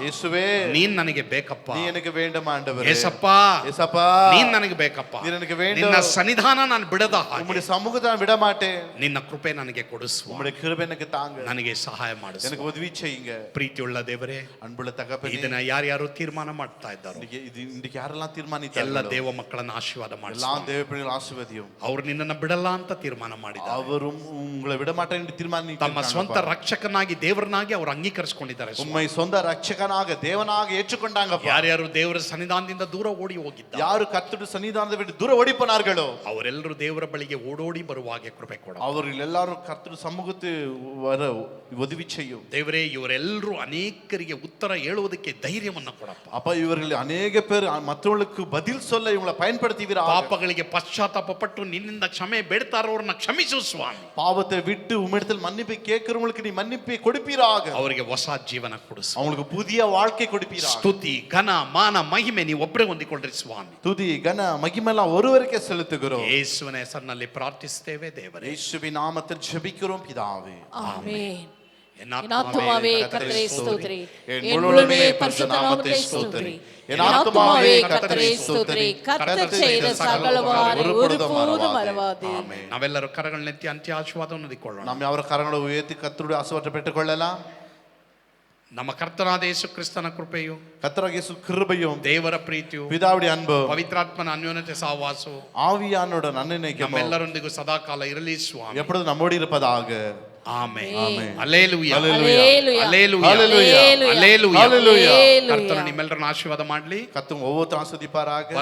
இயேசுவே, ನೀನ್ ನನಗೆ ಬೇಕಪ್ಪ. நீ எனக்கு வேண்டும் ஆண்டவரே. ಯೇಸಪ್ಪ, ஏசப்பா, ನೀನ್ ನನಗೆ ಬೇಕಪ್ಪ. நீர் எனக்கு வேண்டும். ನಿನ್ನ ಸನ್ನಿಧಾನ ನಾನು ಬಿಡದ ಹಾಗೆ உம்முடைய சமூகத்தை நான் விட மாட்டேன். ನಿನ್ನ ಕೃಪೆ ನನಗೆ ಕೊಡಿಸುವ, உம்முடைய கிருபை எனக்கு தாங்க, ನನಗೆ ಸಹಾಯ ಮಾಡಿಸು. எனக்கு உதவி செய்யுங்க. ಪ್ರೀತಿಯುಳ್ಳ ದೇವರೇ, அன்புள்ள தகப்பனே, ಇದನ್ನ ಯಾರ್ಯಾರು ತೀರ್ಮಾನ ಮಾಡ್ತಾ ಇದ್ದಾರೋ இன்னைக்கு ಯಾರೆல்லாம் ಎಲ್ಲ ತೀರ್ಮಾನಿத்தார்களோ ದೇವ ಮಕ್ಕಳನ್ನ ಆಶೀರ್ವಾದ ಮಾಡಿ. எல்லா தேவ பிள்ளைகள் ஆசீர்வதியும். ಅವ್ರು ನಿನ್ನನ್ನ ಬಿಡಲ್ಲ ಅಂತ ತೀರ್ಮಾನ ಮಾಡಿದ್ದಾರೆ. அவரும் உங்களை விட மாட்டேன் என்று தீர்மானித்தார். ತಮ್ಮ ಸ್ವಂತ ರಕ್ಷಕನಾಗಿ ದೇವರನಾಗಿ ಅವರು ಅಂಗೀಕರಿಸಿಕೊಂಡಿದ್ದಾರೆ. உம்மை சொந்த ரட்சகனாக தேவனாக ஏற்றுக்கொண்டாங்கப்பா. ಯಾರ್ಯಾರು ದೇವರ ಸನ್ನಿಧಾನದಿಂದ ದೂರ ಓಡಿ ಹೋಗಿದ್ದಾರೆ, யாரு கர்த்தருடைய சன்னிதானத்தை விட்டு தூர ஓடி போனார்களோ ಅವರೆಲ್ಲರೂ ದೇವರ ಬಳಿಗೆ ಓಡೋಡಿ ಬರುವಾಗೆ ಕೃಪೆ ಕೊಡ. அவர்கள் எல்லாரும் கர்த்தருடைய சமூகத்தை வர உதவி செய்யும். ದೇವರೇ, ಇವರೆಲ್ಲರೂ ಅನೇಕರಿಗೆ ಉತ್ತರ ಹೇಳುವುದಕ್ಕೆ ಧೈರ್ಯವನ್ನ ಕೊಡಪ್ಪ. அப்ப இவர்கள் அநேக பேர் மற்றவர்களுக்கு பதில் பதில் சொல்ல இவங்களை பயன்படுத்துவீராக. ಪಾಪಗಳಿಗೆ ಪಶ್ಚಾತ್ತಾಪ ಪಟ್ಟು ನಿನ್ನಿಂದ ಕ್ಷಮೆ ಬೇಡ್ತಾರವ್ರನ್ನ ಕ್ಷಮಿಸು ಸ್ವಾಮಿ. பாவத்தை விட்டு உம்மிடத்தில் மன்னிப்பை கேட்கிறவங்களுக்கு நீ மன்னிப்பை கொடுப்பீராக. ಅವರಿಗೆ ಹೊಸ ಜೀವನ ಕೊಡಿಸು. அவங்களுக்கு புதிய வாழ்க்கை கொடுப்பீராக. ಸ್ತುತಿ ಘನ ಮಾನ ಮಹಿಮೆ ನೀವು ಒಬ್ಬರೇ ಹೊಂದಿಕೊಳ್ಳ್ರಿ ಸ್ವಾಮಿ. துதி கன மகிமையெல்லாம் ஒருவருக்கே செலுத்துகிறோம். ಯೇಸುವಿನ ಹೆಸರಿನಲ್ಲಿ ಪ್ರಾರ್ಥಿಸ್ತೇವೆ ದೇವರೇ. இயேசுவின் நாமத்தில் ஜெபிக்கிறோம் பிதாவே. ஆமென். ಎನ್ನ என் ஆத்துமாவே கர்த்தரை ஸ்தோத்திரி. என் என் முழுமே முழுமே பரிசுத்த பரிசுத்த நாமத்தை நாமத்தை ஸ்தோத்திரி. ஸ்தோத்திரி. என் என் ஆத்துமாவே ஆத்துமாவே கர்த்தரை கர்த்தரை ஸ்தோத்திரி. ஸ்தோத்திரி. கர்த்தர் செய்த சகல உபகாரங்களை ஒருபோதும் மறவாதே. ஆமென். ನಾವೆಲ್ಲರೂ ಕರಗಳನ್ನೆತ್ತಿ ಅಂತ್ಯ ಆಶೀರ್ವಾದವನ್ನು ಹೊಂದಿಕೊಳ್ಳೋಣ. நாம் அவர கரங்களை உயர்த்தி கர்த்தருடைய ஆசீர்வாதத்தை பெற்றுக்கொள்ளலாம். ನಮ್ಮ ಕರ್ತನಾದ ಯೇಸು ಕ್ರಿಸ್ತನ ಕೃಪೆಯು, கர்த்தராகிய இயேசு கிருபையும், ದೇವರ ಪ್ರೀತಿಯು, பிதாவுடைய அன்பும், ಪವಿತ್ರಾತ್ಮನ ಅನ್ಯೋನ್ಯತೆ ಸಹವಾಸವು ஆவியானோட நன்னிணைக்கும் ನಮ್ಮೆಲ್ಲರೊಂದಿಗೂ ಸದಾಕಾಲ ಇರಲಿ ಸ್ವಾಮಿ. எப்பொழுது நம்மோடு இருப்பதாக. Amen. Amen. Hallelujah. Hallelujah. Hallelujah. Hallelujah. Hallelujah. Hallelujah. ಕರ್ತನು ನಿಮ್ಮೆಲ್ಲರನ್ನು ಆಶೀರ್ವಾದ ಮಾಡಲಿ. கர்த்தர் ஒவ்வொருத்தரும் ஆசீர்வதிப்பாராக.